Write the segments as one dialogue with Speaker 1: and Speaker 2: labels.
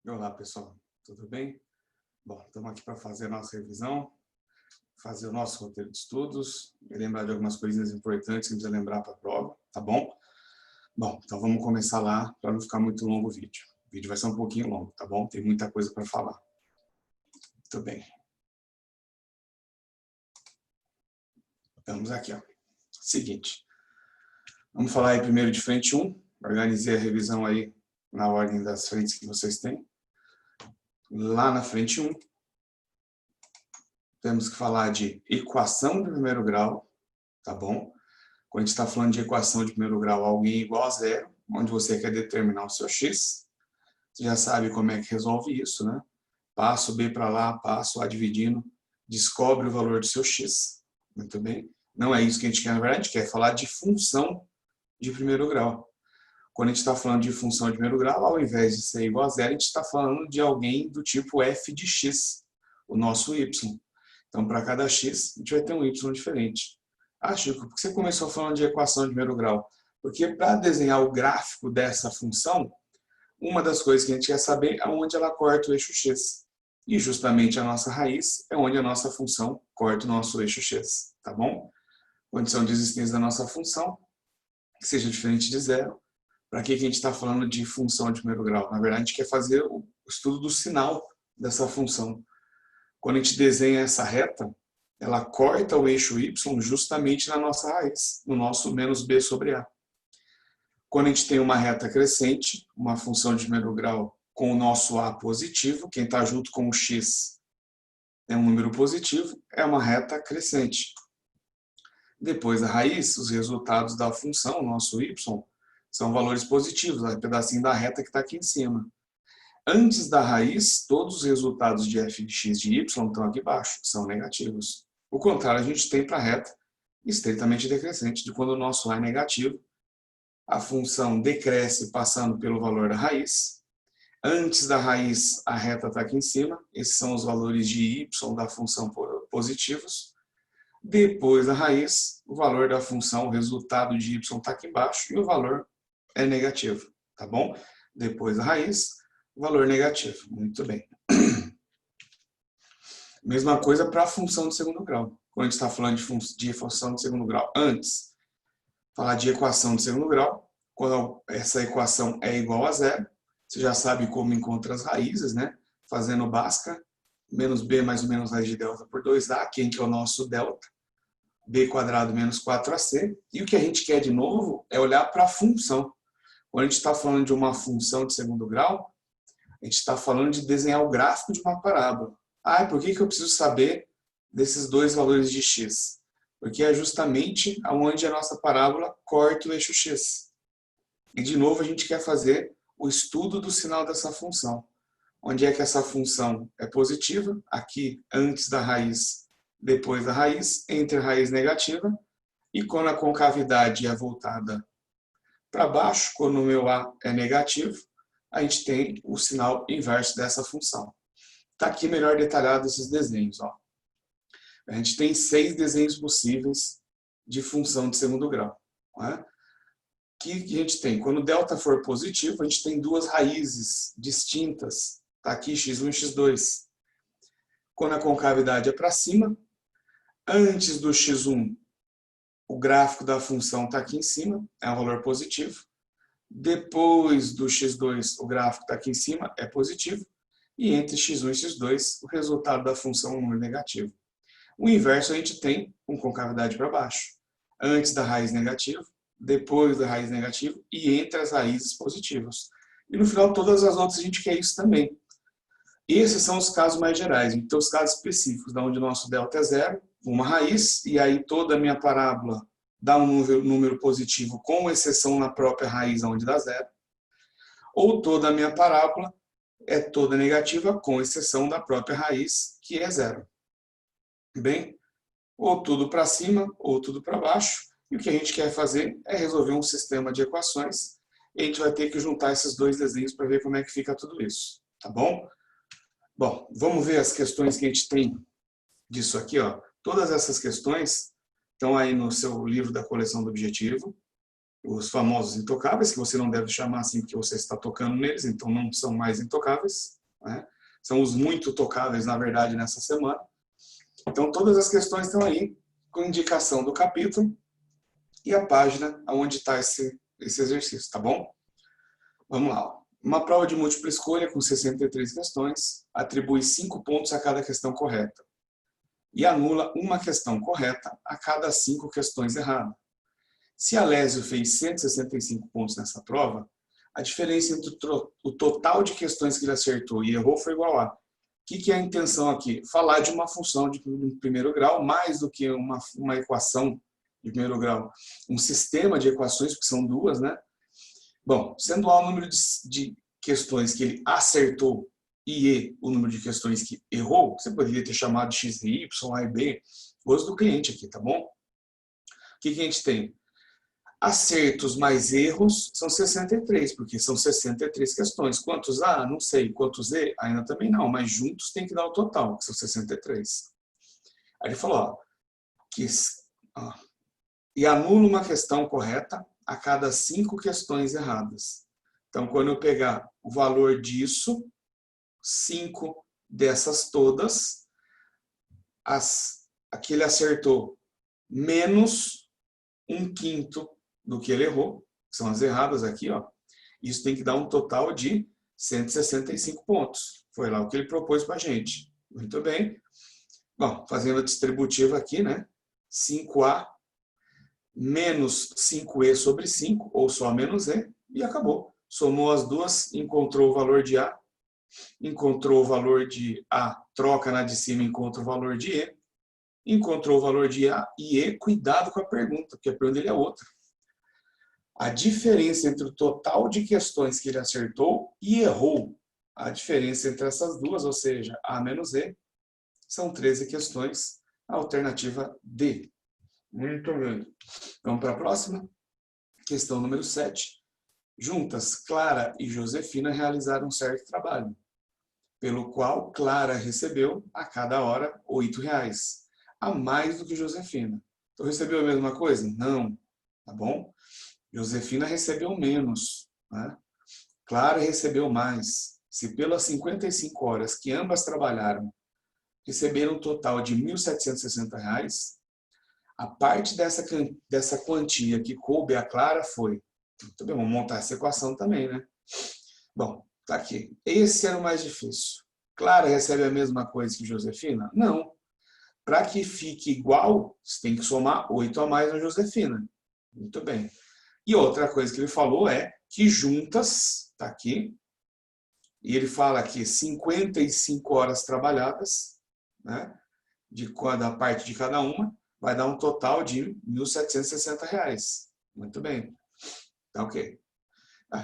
Speaker 1: Olá, pessoal, tudo bem? Bom, estamos aqui para fazer a nossa revisão, fazer o nosso roteiro de estudos e lembrar de algumas coisinhas importantes que a gente precisa lembrar para a prova, tá bom? Bom, então vamos começar lá para não ficar muito longo o vídeo. O vídeo vai ser um pouquinho longo, tá bom? Tem muita coisa para falar. Muito bem. Vamos aqui, ó. Seguinte, vamos falar aí primeiro de frente 1. Organizei a revisão aí na ordem das frentes que vocês têm. Lá na frente 1, temos que falar de equação de primeiro grau, tá bom? Quando a gente está falando de equação de primeiro grau, alguém igual a zero, onde você quer determinar o seu x, você já sabe como é que resolve isso, né? Passa o b para lá, passa o a dividindo, descobre o valor do seu x. Muito bem. Não é isso que a gente quer, na verdade, a gente quer falar de função de primeiro grau. Quando a gente está falando de função de primeiro grau, ao invés de ser igual a zero, a gente está falando de alguém do tipo f de x, o nosso y. Então, para cada x, a gente vai ter um y diferente. Ah, Chico, por que você começou falando de equação de primeiro grau? Porque para desenhar o gráfico dessa função, uma das coisas que a gente quer saber é onde ela corta o eixo x. E justamente a nossa raiz é onde a nossa função corta o nosso eixo x, tá bom? Condição de existência da nossa função, que seja diferente de zero. Para que a gente está falando de função de primeiro grau? Na verdade, a gente quer fazer o estudo do sinal dessa função. Quando a gente desenha essa reta, ela corta o eixo y justamente na nossa raiz, no nosso menos b sobre a. Quando a gente tem uma reta crescente, uma função de primeiro grau com o nosso a positivo, quem está junto com o x é um número positivo, é uma reta crescente. Depois da raiz, os resultados da função, nosso y, são valores positivos, o pedacinho da reta que está aqui em cima. Antes da raiz, todos os resultados de f de x de y estão aqui embaixo, são negativos. O contrário a gente tem para a reta estreitamente decrescente, de quando o nosso a é negativo, a função decresce passando pelo valor da raiz. Antes da raiz, a reta está aqui em cima, esses são os valores de y da função positivos. Depois da raiz, o valor da função, o resultado de y está aqui embaixo e o valor é negativo, tá bom? Depois da raiz, valor negativo. Muito bem. Mesma coisa para a função de segundo grau. Quando a gente está falando de função de segundo grau, antes, falar de equação de segundo grau, quando essa equação é igual a zero, você já sabe como encontra as raízes, né? Fazendo Bhaskara, menos b mais ou menos raiz de delta por 2a, que é o nosso delta, b quadrado menos 4ac, e o que a gente quer de novo é olhar para a função. Quando a gente está falando de uma função de segundo grau, a gente está falando de desenhar o gráfico de uma parábola. Ah, por que eu preciso saber desses dois valores de x? Porque é justamente onde a nossa parábola corta o eixo x. E de novo a gente quer fazer o estudo do sinal dessa função. Onde é que essa função é positiva? Aqui, antes da raiz, depois da raiz, entre a raiz negativa. E quando a concavidade é voltada para baixo, quando o meu a é negativo, a gente tem o sinal inverso dessa função. Está aqui melhor detalhado esses desenhos. Ó. A gente tem 6 desenhos possíveis de função de segundo grau. Né? Que a gente tem? Quando o delta for positivo, a gente tem duas raízes distintas. Está aqui x1 e x2. Quando a concavidade é para cima, antes do x1, o gráfico da função está aqui em cima, é um valor positivo. Depois do x2, o gráfico está aqui em cima, é positivo. E entre x1 e x2, o resultado da função é um número negativo. O inverso a gente tem com concavidade para baixo. Antes da raiz negativa, depois da raiz negativa e entre as raízes positivas. E no final, todas as outras a gente quer isso também. Esses são os casos mais gerais. Então, os casos específicos, onde o nosso delta é zero, uma raiz, e aí toda a minha parábola dá um número positivo, com exceção na própria raiz, onde dá zero. Ou toda a minha parábola é toda negativa, com exceção da própria raiz, que é zero. Bem, ou tudo para cima, ou tudo para baixo. E o que a gente quer fazer é resolver um sistema de equações. E a gente vai ter que juntar esses dois desenhos para ver como é que fica tudo isso. Tá bom? Bom, vamos ver as questões que a gente tem disso aqui. Ó. Todas essas questões estão aí no seu livro da coleção do objetivo. os famosos intocáveis, que você não deve chamar assim porque você está tocando neles, então não são mais intocáveis, né? São os muito tocáveis, na verdade, nessa semana. Então, todas as questões estão aí, com indicação do capítulo e a página onde está esse exercício, tá bom? Vamos lá. Uma prova de múltipla escolha com 63 questões, atribui 5 pontos a cada questão correta e anula uma questão correta a cada 5 questões erradas. Se Alésio fez 165 pontos nessa prova, a diferença entre o total de questões que ele acertou e errou foi igual a... O que é a intenção aqui? Falar de uma função de primeiro grau, mais do que uma equação de primeiro grau. Um sistema de equações, porque são duas, né? Bom, sendo A o número de questões que ele acertou e E o número de questões que errou, você poderia ter chamado de X e Y, A e B, gosto do cliente aqui, tá bom? O que a gente tem? Acertos mais erros são 63, porque são 63 questões. Quantos A? Não sei. Quantos E? Ainda também não, mas juntos tem que dar o total, que são 63. Aí ele falou, e anula uma questão correta a cada 5 questões erradas. Então, quando eu pegar o valor disso, 5 dessas todas, a que ele acertou menos 1/5 do que ele errou, que são as erradas aqui, ó. Isso tem que dar um total de 165 pontos. Foi lá o que ele propôs para a gente. Muito bem. Bom, fazendo a distributiva aqui, né? 5A menos 5E sobre 5, ou só menos E, e acabou. Somou as duas, encontrou o valor de A, encontrou o valor de A, troca na de cima, encontra o valor de E, encontrou o valor de A e E, cuidado com a pergunta, porque a pergunta dele é outra. A diferença entre o total de questões que ele acertou e errou, a diferença entre essas duas, ou seja, A menos E, são 13 questões, a alternativa D. Muito bem. Vamos para a próxima? Questão número 7. Juntas, Clara e Josefina realizaram um certo trabalho, pelo qual Clara recebeu, a cada hora, R$8, a mais do que Josefina. Então, recebeu a mesma coisa? Não. Tá bom? Josefina recebeu menos, né? Clara recebeu mais. Se pelas 55 horas que ambas trabalharam, receberam um total de R$1.760, a parte dessa quantia que coube a Clara foi... Muito bem, vamos montar essa equação também, né? Bom, tá aqui. Esse era o mais difícil. Clara recebe a mesma coisa que Josefina? Não. Para que fique igual, você tem que somar 8 a mais na Josefina. Muito bem. E outra coisa que ele falou é que juntas, tá aqui, e ele fala aqui 55 horas trabalhadas, né, da parte de cada uma, vai dar um total de R$1.760. Muito bem. Tá ok.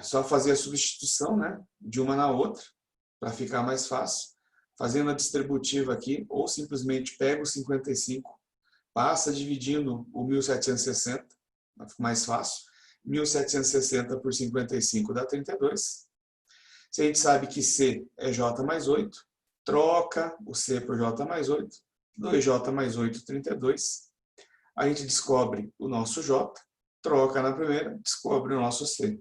Speaker 1: Só fazer a substituição, né, de uma na outra, para ficar mais fácil. Fazendo a distributiva aqui, ou simplesmente pega o 55, passa dividindo o 1.760, vai ficar mais fácil. 1.760 por 55 dá 32. Se a gente sabe que C é J mais 8, troca o C por J mais 8, 2J mais 8, 32. A gente descobre o nosso J, troca na primeira, descobre o nosso C.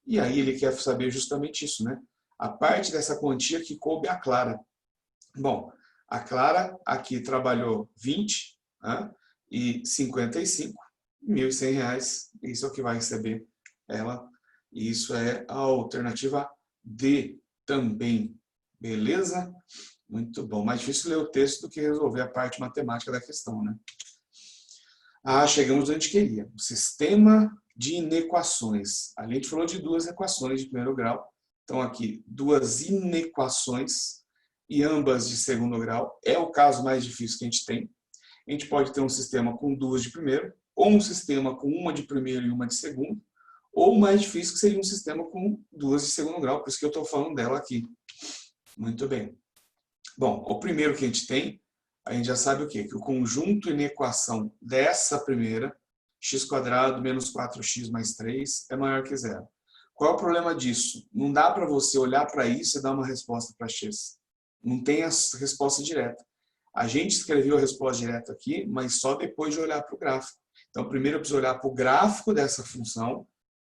Speaker 1: E aí ele quer saber justamente isso, né? A parte dessa quantia que coube a Clara. Bom, a Clara aqui trabalhou 20, né, e 55, R$1.100. Isso é o que vai receber ela. E isso é a alternativa D também. Beleza? Muito bom. Mais difícil ler o texto do que resolver a parte matemática da questão, né? Chegamos onde a gente queria. O sistema de inequações. A gente falou de duas equações de primeiro grau. Então, aqui, duas inequações e ambas de segundo grau. É o caso mais difícil que a gente tem. A gente pode ter um sistema com duas de primeiro, ou um sistema com uma de primeiro e uma de segundo, ou mais difícil que seria um sistema com duas de segundo grau, por isso que eu estou falando dela aqui. Muito bem. Bom, o primeiro que a gente tem, a gente já sabe o quê? Que o conjunto inequação dessa primeira, x² menos 4x mais 3, é maior que zero. Qual é o problema disso? Não dá para você olhar para isso e dar uma resposta para x. Não tem a resposta direta. A gente escreveu a resposta direta aqui, mas só depois de olhar para o gráfico. Então, primeiro eu preciso olhar para o gráfico dessa função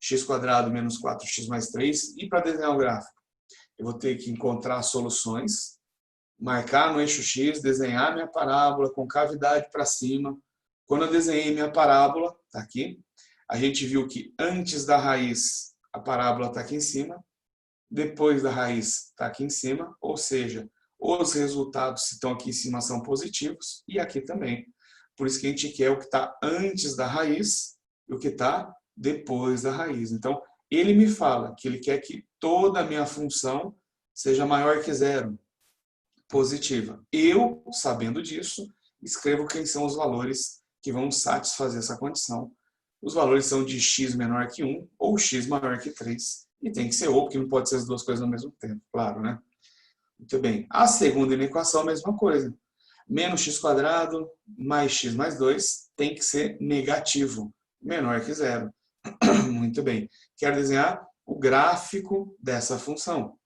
Speaker 1: x² menos 4x mais 3. E para desenhar o gráfico, eu vou ter que encontrar soluções, marcar no eixo x, desenhar minha parábola com cavidade para cima. Quando eu desenhei minha parábola, está aqui, a gente viu que antes da raiz a parábola está aqui em cima, depois da raiz está aqui em cima, ou seja, os resultados que estão aqui em cima são positivos e aqui também. Por isso que a gente quer o que está antes da raiz e o que está depois da raiz. Então, ele me fala que ele quer que toda a minha função seja maior que zero, positiva. Eu, sabendo disso, escrevo quem são os valores que vão satisfazer essa condição. Os valores são de x menor que 1 ou x maior que 3. E tem que ser ou, porque não pode ser as duas coisas ao mesmo tempo, claro, né? Muito bem. A segunda equação, a mesma coisa. Menos x² mais x mais 2 tem que ser negativo, menor que zero. Muito bem. Quero desenhar o gráfico dessa função.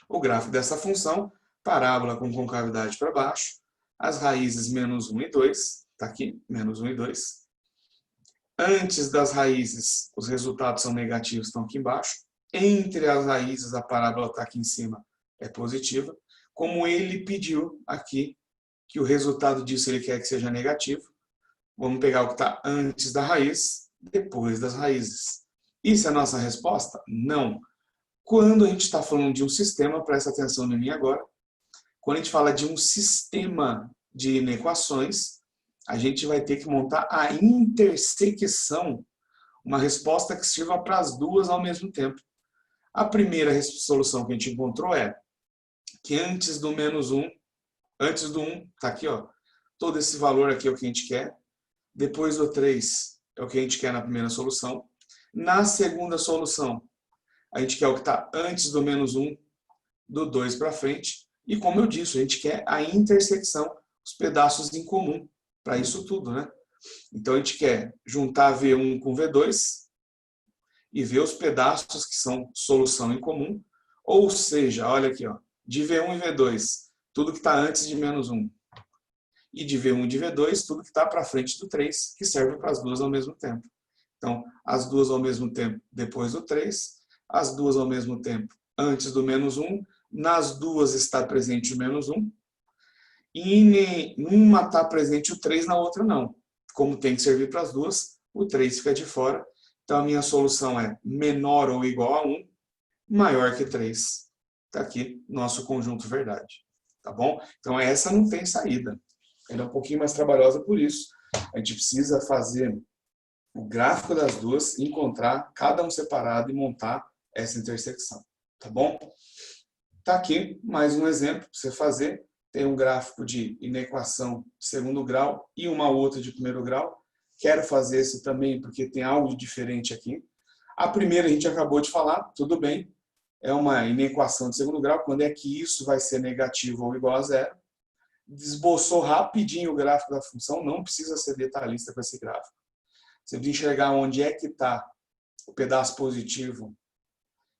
Speaker 1: O gráfico dessa função, parábola com concavidade para baixo, as raízes menos 1 e 2, está aqui, menos 1 e 2. Antes das raízes, os resultados são negativos, estão aqui embaixo. Entre as raízes, a parábola está aqui em cima, é positiva. Como ele pediu aqui, que o resultado disso ele quer que seja negativo, vamos pegar o que está antes da raiz, depois das raízes. Isso é a nossa resposta? Não. Quando a gente está falando de um sistema, presta atenção em mim agora, quando a gente fala de um sistema de inequações, a gente vai ter que montar a intersecção, uma resposta que sirva para as duas ao mesmo tempo. A primeira solução que a gente encontrou é que antes do menos 1, antes do 1, está aqui, ó, todo esse valor aqui é o que a gente quer. Depois do 3 é o que a gente quer na primeira solução. Na segunda solução, a gente quer o que está antes do menos 1, do 2 para frente. E como eu disse, a gente quer a intersecção, os pedaços em comum, para isso tudo, né? Então a gente quer juntar V1 com V2 e ver os pedaços que são solução em comum. Ou seja, olha aqui, ó, de V1 e V2, tudo que está antes de menos 1. E de V1 e de V2, tudo que está para frente do 3, que serve para as duas ao mesmo tempo. Então, as duas ao mesmo tempo depois do 3, as duas ao mesmo tempo antes do menos 1, nas duas está presente o menos 1, e em uma está presente o 3, na outra não. Como tem que servir para as duas, o 3 fica de fora. Então, a minha solução é menor ou igual a 1, maior que 3. Está aqui nosso conjunto verdade. Tá bom? Então, essa não tem saída. Ela é um pouquinho mais trabalhosa por isso. A gente precisa fazer o gráfico das duas, encontrar cada um separado e montar essa intersecção. Tá bom? Tá aqui mais um exemplo para você fazer. Tem um gráfico de inequação de segundo grau e uma outra de primeiro grau. Quero fazer esse também porque tem algo diferente aqui. A primeira a gente acabou de falar, tudo bem. É uma inequação de segundo grau, quando é que isso vai ser negativo ou igual a zero. Desboçou rapidinho o gráfico da função, não precisa ser detalhista com esse gráfico. Você precisa enxergar onde é que está o pedaço positivo.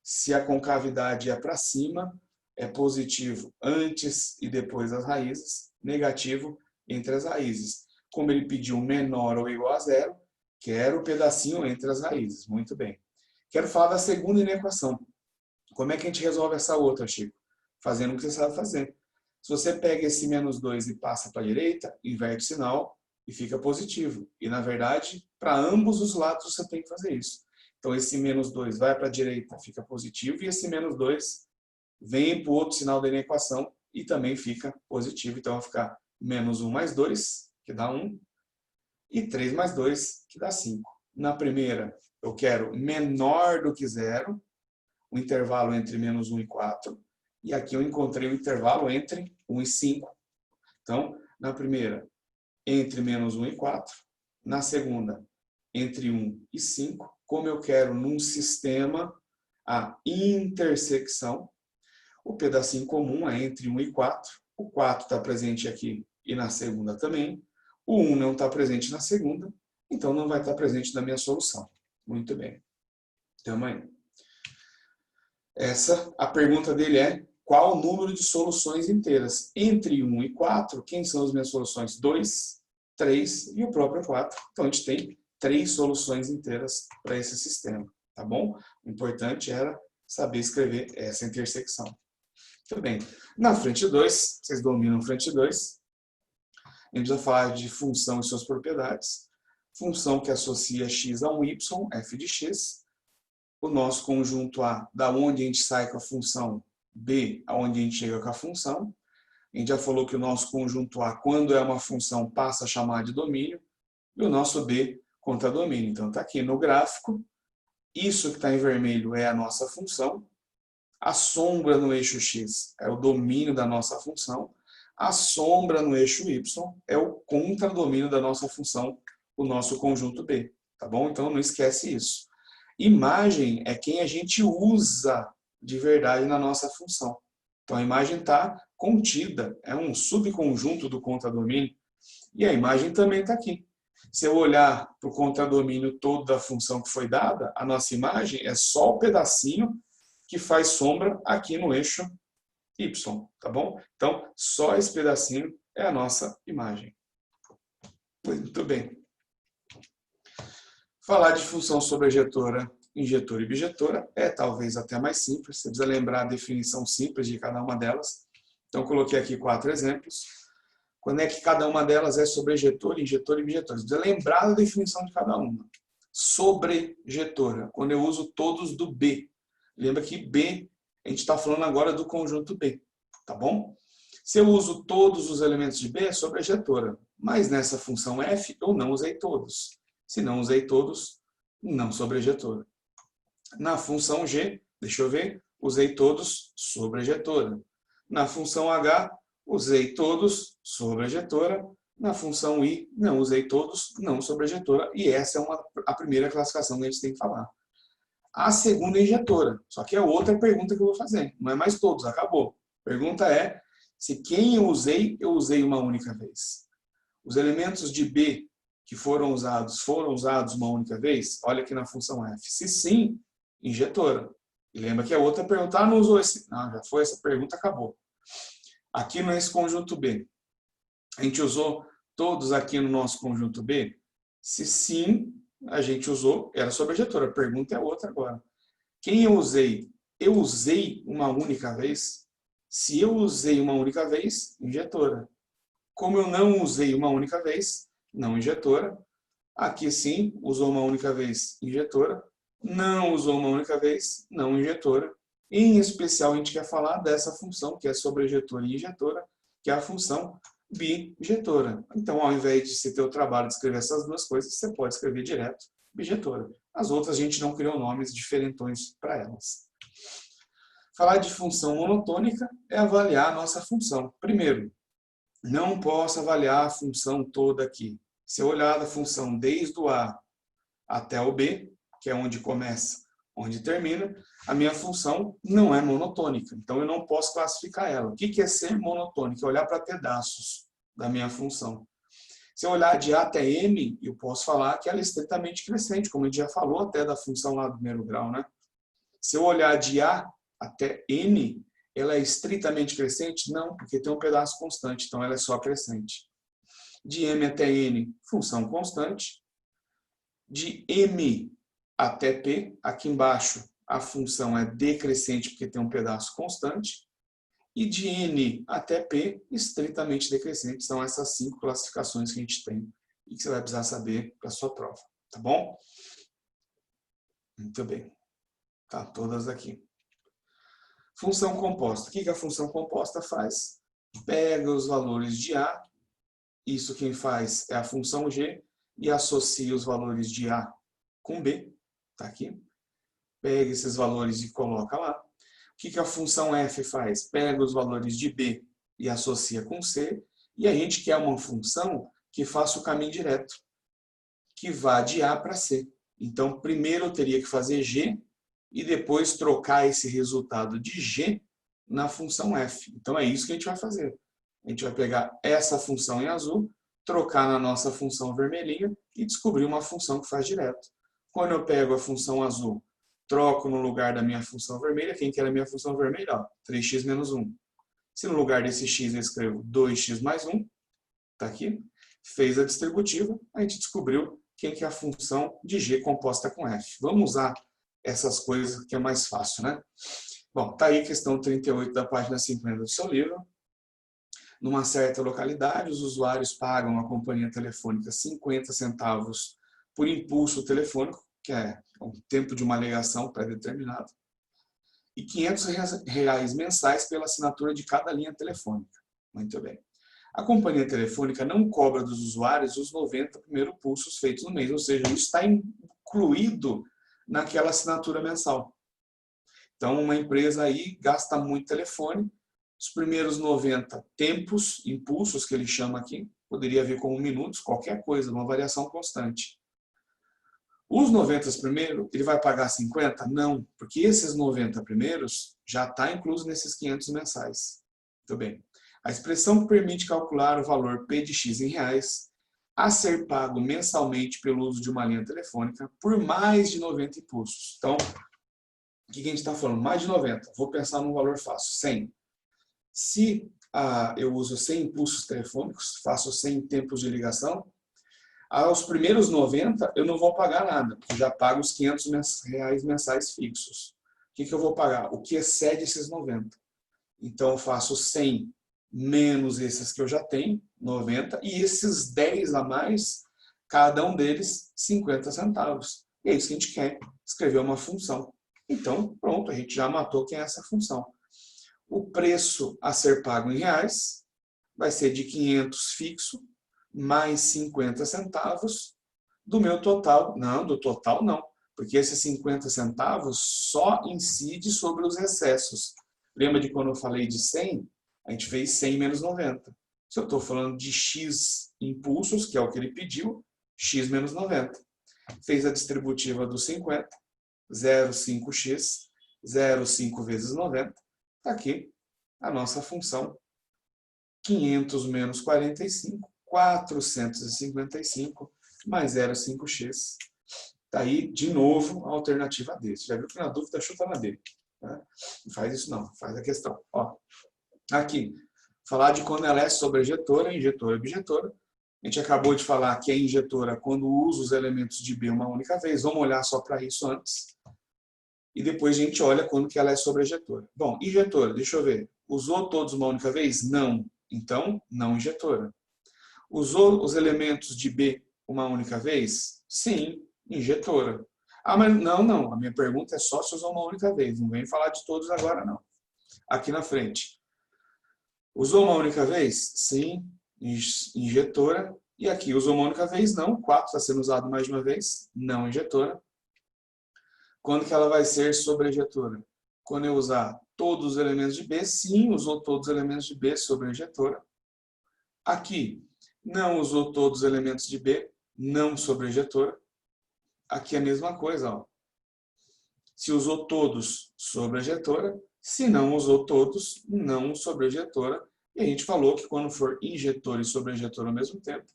Speaker 1: Se a concavidade é para cima, é positivo antes e depois das raízes, negativo entre as raízes. Como ele pediu menor ou igual a zero, quero o pedacinho entre as raízes. Muito bem. Quero falar da segunda inequação. Como é que a gente resolve essa outra, Chico? Fazendo o que você sabe fazer. Se você pega esse menos 2 e passa para a direita, inverte o sinal e fica positivo. E, na verdade, para ambos os lados você tem que fazer isso. Então, esse menos 2 vai para a direita, fica positivo, e esse menos 2 vem para o outro sinal da inequação e também fica positivo. Então, vai ficar menos 1 mais 2, que dá 1, e 3 mais 2, que dá 5. Na primeira, eu quero menor do que zero, o intervalo entre menos 1 e 4. E aqui eu encontrei o intervalo entre 1 e 5. Então, na primeira, entre menos 1 e 4. Na segunda, entre 1 e 5. Como eu quero num sistema a intersecção, o pedacinho comum é entre 1 e 4. O 4 está presente aqui e na segunda também. O 1 não está presente na segunda, então não vai estar presente na minha solução. Muito bem. Tamo aí. A pergunta dele é: qual o número de soluções inteiras? Entre 1 e 4, quem são as minhas soluções? 2, 3 e o próprio 4. Então, a gente tem 3 soluções inteiras para esse sistema. tá bom? O importante era saber escrever essa intersecção. Muito bem. Na frente 2, vocês dominam frente 2, a gente vai falar de função e suas propriedades. Função que associa x a um y, f de x. O nosso conjunto A, da onde a gente sai com a função, B, aonde a gente chega com a função. A gente já falou que o nosso conjunto A, quando é uma função, passa a chamar de domínio. E o nosso B, contra domínio. Então, está aqui no gráfico. Isso que está em vermelho é a nossa função. A sombra no eixo x é o domínio da nossa função. A sombra no eixo y é o contradomínio da nossa função, o nosso conjunto B. Tá bom? Então, não esquece isso. Imagem é quem a gente usa de verdade na nossa função. Então, a imagem está contida, é um subconjunto do contradomínio. E a imagem também está aqui. Se eu olhar para o contradomínio todo da função que foi dada, a nossa imagem é só o pedacinho que faz sombra aqui no eixo y, tá bom? Então, só esse pedacinho é a nossa imagem. Muito bem. Falar de função sobrejetora, injetora e bijetora é talvez até mais simples. Você precisa lembrar a definição simples de cada uma delas. Então, coloquei aqui 4 exemplos. Quando é que cada uma delas é sobrejetora, injetora e bijetora? Você precisa lembrar da definição de cada uma. Sobrejetora, quando eu uso todos do B. Lembra que B, a gente está falando agora do conjunto B, tá bom? Se eu uso todos os elementos de B, é sobrejetora. Mas nessa função f, eu não usei todos. Se não usei todos, não sobrejetora. Na função g, deixa eu ver, usei todos, sobrejetora. Na função h, usei todos, sobrejetora. Na função i, não usei todos, não sobrejetora. E essa é a primeira classificação que a gente tem que falar. A segunda é injetora. Só que é outra pergunta que eu vou fazer. Não é mais todos, acabou. A pergunta é se quem eu usei uma única vez. Os elementos de B que foram usados uma única vez? Olha aqui na função f. Se sim, injetora. E lembra que a outra pergunta, não usou esse? Não, já foi essa pergunta, acabou. Aqui nesse conjunto B, a gente usou todos aqui no nosso conjunto B? Se sim, a gente usou, era sobrejetora. A pergunta é outra agora. Quem eu usei? Eu usei uma única vez? Se eu usei uma única vez, injetora. Como eu não usei uma única vez, não injetora. Aqui sim, usou uma única vez, injetora. Não usou uma única vez, não injetora. Em especial, a gente quer falar dessa função, que é sobrejetora e injetora, que é a função bijetora. Então, ao invés de você ter o trabalho de escrever essas duas coisas, você pode escrever direto bijetora. As outras, a gente não criou nomes diferentões para elas. Falar de função monotônica é avaliar a nossa função. Primeiro, não posso avaliar a função toda aqui. Se eu olhar a função desde o A até o B, que é onde começa, onde termina, a minha função não é monotônica. Então, eu não posso classificar ela. O que é ser monotônica? É olhar para pedaços da minha função. Se eu olhar de A até M, eu posso falar que ela é estritamente crescente, como a gente já falou até da função lá do primeiro grau, né? Se eu olhar de A até M, ela é estritamente crescente? Não, porque tem um pedaço constante, então ela é só crescente. De M até N, função constante. De M até P, aqui embaixo a função é decrescente porque tem um pedaço constante. E de N até P, estritamente decrescente. São essas 5 classificações que a gente tem e que você vai precisar saber para a sua prova. Tá bom? Muito bem. Tá, todas aqui. Função composta. O que a função composta faz? Pega os valores de A, isso quem faz é a função G, e associa os valores de A com B, tá aqui. Pega esses valores e coloca lá. O que a função F faz? Pega os valores de B e associa com C, e a gente quer uma função que faça o caminho direto, que vá de A para C. Então, primeiro eu teria que fazer G, e depois trocar esse resultado de G na função F. Então, é isso que a gente vai fazer. A gente vai pegar essa função em azul, trocar na nossa função vermelhinha e descobrir uma função que faz direto. Quando eu pego a função azul, troco no lugar da minha função vermelha, quem que era a minha função vermelha? Ó, 3x menos 1. Se no lugar desse x eu escrevo 2x mais 1, tá aqui, fez a distributiva, a gente descobriu quem que é a função de G composta com F. Vamos usar essas coisas que é mais fácil, né? Bom, tá aí a questão 38 da página 50 do seu livro. Numa certa localidade, os usuários pagam à companhia telefônica 50 centavos por impulso telefônico, que é o tempo de uma ligação pré-determinado, e R$500 mensais pela assinatura de cada linha telefônica. Muito bem. A companhia telefônica não cobra dos usuários os 90 primeiros pulsos feitos no mês, ou seja, isso está incluído naquela assinatura mensal. Então, uma empresa aí gasta muito telefone, os primeiros 90 tempos, impulsos, que ele chama aqui, poderia vir como minutos, qualquer coisa, uma variação constante. Os 90 primeiros, ele vai pagar 50? Não, porque esses 90 primeiros já está incluso nesses 500 mensais. Muito bem. A expressão permite calcular o valor P de X em reais a ser pago mensalmente pelo uso de uma linha telefônica por mais de 90 impulsos. Então, o que a gente está falando? Mais de 90. Vou pensar num valor fácil, 100. Se eu uso 100 impulsos telefônicos, faço 100 tempos de ligação, aos primeiros 90 eu não vou pagar nada, porque já pago os R$500 mensais fixos. O que eu vou pagar? O que excede esses 90. Então eu faço 100 menos esses que eu já tenho, 90, e esses 10 a mais, cada um deles 50 centavos. E é isso que a gente quer, escrever uma função. Então, pronto, a gente já matou quem é essa função. O preço a ser pago em reais vai ser de 500 fixo, mais 50 centavos do meu total. Não, do total não, porque esses 50 centavos só incide sobre os excessos. Lembra de quando eu falei de 100? A gente fez 100 menos 90. Se eu estou falando de X impulsos, que é o que ele pediu, X menos 90. Fez a distributiva do 50, 0,5x, 0,5 vezes 90. Está aqui a nossa função. 500 menos 45, 455, mais 0,5x. Está aí, de novo, a alternativa D. Você já viu que na dúvida chuta na D. Né? Não faz isso não, faz a questão. Ó, aqui, falar de quando ela é sobrejetora, injetora, objetora. A gente acabou de falar que é injetora quando usa os elementos de B uma única vez. Vamos olhar só para isso antes. E depois a gente olha quando que ela é sobrejetora. Bom, injetora, deixa eu ver. Usou todos uma única vez? Não. Então, não injetora. Usou os elementos de B uma única vez? Sim, injetora. Ah, mas não. A minha pergunta é só se usou uma única vez. Não vem falar de todos agora, não. Aqui na frente. Usou uma única vez? Sim, injetora. E aqui, usou uma única vez? Não. 4 está sendo usado mais de uma vez? Não injetora. Quando que ela vai ser sobrejetora? Quando eu usar todos os elementos de B? Sim, usou todos os elementos de B, sobrejetora. Aqui, não usou todos os elementos de B, não sobrejetora. Aqui é a mesma coisa. Ó. Se usou todos, sobrejetora. Se não usou todos, não sobrejetora. E a gente falou que quando for injetor e sobrejetor ao mesmo tempo,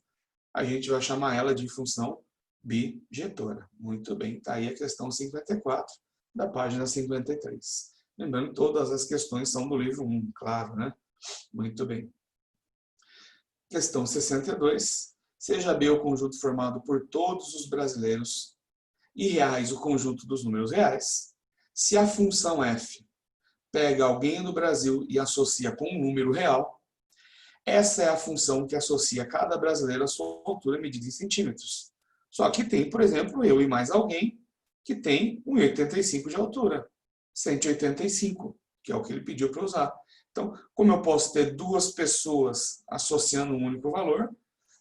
Speaker 1: a gente vai chamar ela de função bijetora. Muito bem, está aí a questão 54 da página 53. Lembrando que todas as questões são do livro 1, claro, né? Muito bem. Questão 62. Seja B o conjunto formado por todos os brasileiros e reais o conjunto dos números reais, se a função f pega alguém do Brasil e associa com um número real, essa é a função que associa cada brasileiro à sua altura medida em centímetros. Só que tem, por exemplo, eu e mais alguém que tem 1,85 de altura. 185, que é o que ele pediu para usar. Então, como eu posso ter duas pessoas associando um único valor,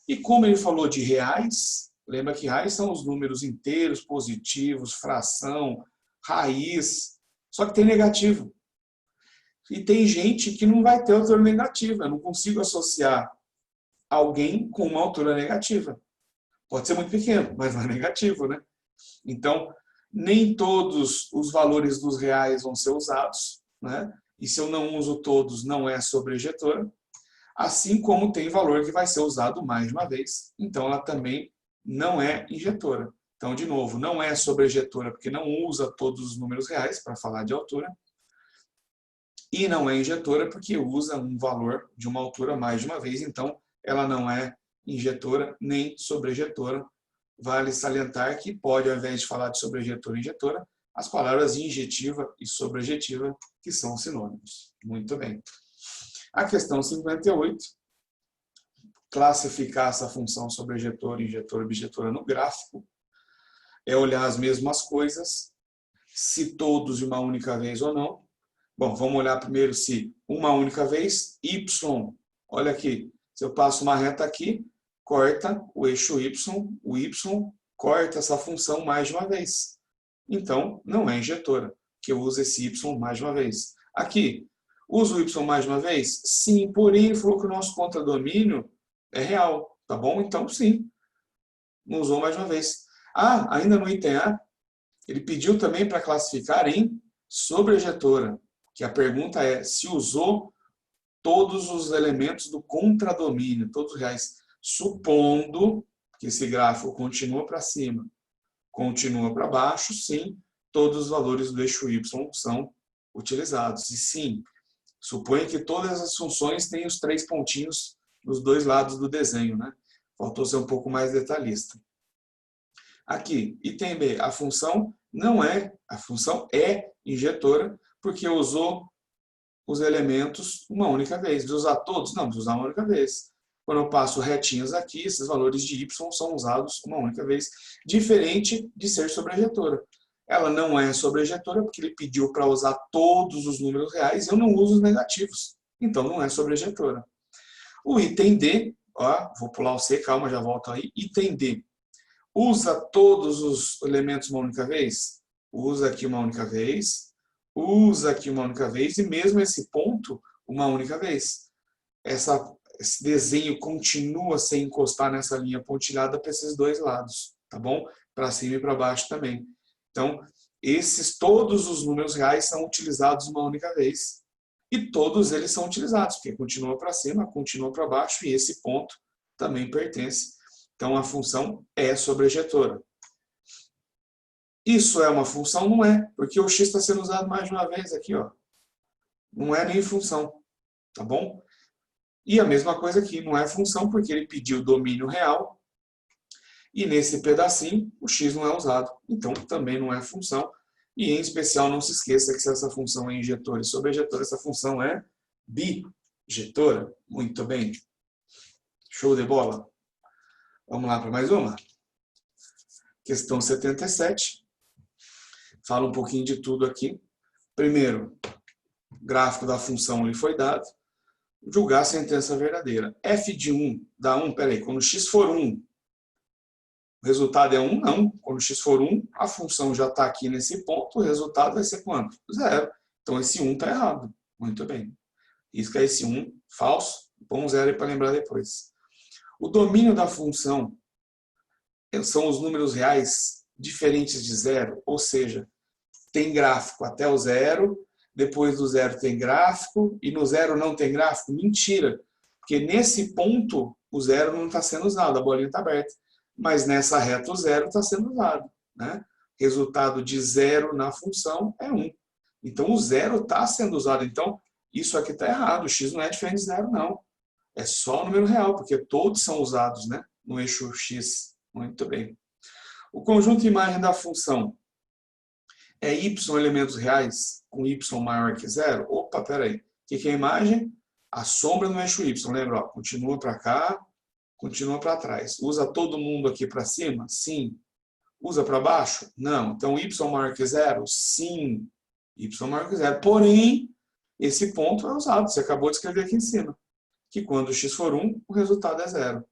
Speaker 1: e como ele falou de reais, lembra que reais são os números inteiros, positivos, fração, raiz, só que tem negativo. E tem gente que não vai ter altura negativa. Eu não consigo associar alguém com uma altura negativa. Pode ser muito pequeno, mas não é negativo, né? Então, nem todos os valores dos reais vão ser usados, né? E se eu não uso todos, não é sobrejetora. Assim como tem valor que vai ser usado mais de uma vez. Então, ela também não é injetora. Então, de novo, não é sobrejetora porque não usa todos os números reais para falar de altura. E não é injetora porque usa um valor de uma altura mais de uma vez. Então, ela não é injetora nem sobrejetora. Vale salientar que pode, ao invés de falar de sobrejetora e injetora, as palavras injetiva e sobrejetiva, que são sinônimos. Muito bem. A questão 58, classificar essa função sobrejetora, injetora, objetora no gráfico, é olhar as mesmas coisas, se todos de uma única vez ou não. Bom, vamos olhar primeiro se uma única vez, y, olha aqui, se eu passo uma reta aqui, corta o eixo y, o y corta essa função mais de uma vez. Então, não é injetora, que eu uso esse y mais de uma vez. Aqui, uso o y mais de uma vez? Sim, porém ele falou que o nosso contradomínio é real, tá bom? Então, sim, não usou mais de uma vez. Ah, ainda no item A, ele pediu também para classificar em sobrejetora, que a pergunta é se usou todos os elementos do contradomínio, todos reais, supondo que esse gráfico continua para cima, continua para baixo, sim, todos os valores do eixo y são utilizados. E sim, suponha que todas as funções têm os 3 pontinhos nos 2 lados do desenho, né? Faltou ser um pouco mais detalhista. Aqui, item B, a função é injetora, porque usou os elementos uma única vez. De usar todos? Não, de usar uma única vez. Quando eu passo retinhas aqui, esses valores de y são usados uma única vez, diferente de ser sobrejetora. Ela não é sobrejetora porque ele pediu para usar todos os números reais, eu não uso os negativos, então não é sobrejetora. O item D, ó, vou pular o C, calma, já volto aí. Item D, usa todos os elementos uma única vez? Usa aqui uma única vez, usa aqui uma única vez, e mesmo esse ponto, uma única vez. Esse desenho continua sem encostar nessa linha pontilhada para esses 2 lados, tá bom? Para cima e para baixo também. Então, todos os números reais são utilizados uma única vez. E todos eles são utilizados, porque continua para cima, continua para baixo, e esse ponto também pertence. Então, a função é sobrejetora. Isso é uma função? Não é, porque o x está sendo usado mais de uma vez aqui, ó. Não é nem função, tá bom? E a mesma coisa aqui, não é função, porque ele pediu domínio real, e nesse pedacinho o x não é usado, então também não é função. E em especial, não se esqueça que se essa função é injetora e sobrejetora, essa função é bijetora. Muito bem. Show de bola. Vamos lá para mais uma. Questão 77. Fala um pouquinho de tudo aqui. Primeiro, o gráfico da função lhe foi dado. Julgar a sentença verdadeira. F de 1 dá 1, peraí, quando x for 1, o resultado é 1? Não. Quando x for 1, a função já está aqui nesse ponto, o resultado vai ser quanto? 0. Então esse 1 está errado. Muito bem. Risca esse 1 falso, põe um 0 aí para lembrar depois. O domínio da função são os números reais diferentes de 0, ou seja, tem gráfico até o 0, depois do 0 tem gráfico, e no 0 não tem gráfico? Mentira, porque nesse ponto o 0 não está sendo usado, a bolinha está aberta. Mas nessa reta o 0 está sendo usado, né? Resultado de 0 na função é 1. Então o 0 está sendo usado. Então isso aqui está errado, o x não é diferente de 0, não. É só o número real, porque todos são usados, né, no eixo x. Muito bem. O conjunto de imagem da função é y elementos reais com y maior que 0? Opa, peraí. O que é a imagem? A sombra no eixo y. Lembra? Ó, continua para cá, continua para trás. Usa todo mundo aqui para cima? Sim. Usa para baixo? Não. Então, y maior que 0? Sim. Y maior que 0. Porém, esse ponto é usado. Você acabou de escrever aqui em cima. Que quando x for 1, o resultado é 0.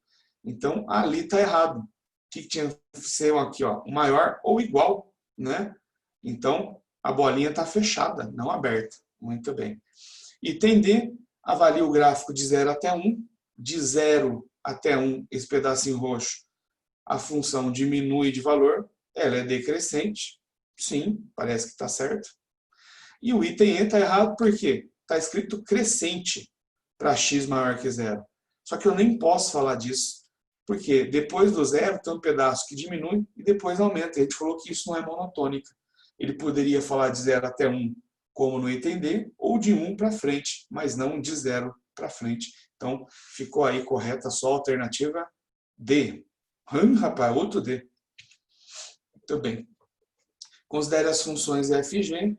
Speaker 1: Então, ali está errado. O que tinha que ser aqui? Ó, maior ou igual, né? Então, a bolinha está fechada, não aberta. Muito bem. Item D, avalie o gráfico de 0 até 1. De 0 até 1, esse pedacinho roxo, a função diminui de valor. Ela é decrescente. Sim, parece que está certo. E o item E está errado por quê? Está escrito crescente para x maior que 0. Só que eu nem posso falar disso, porque depois do 0 tem um pedaço que diminui e depois aumenta. A gente falou que isso não é monotônica. Ele poderia falar de 0 até 1, como no item D, ou de 1 para frente, mas não de 0 para frente. Então, ficou aí correta só a alternativa D. Rapaz, outro D. Muito bem. Considere as funções f e g,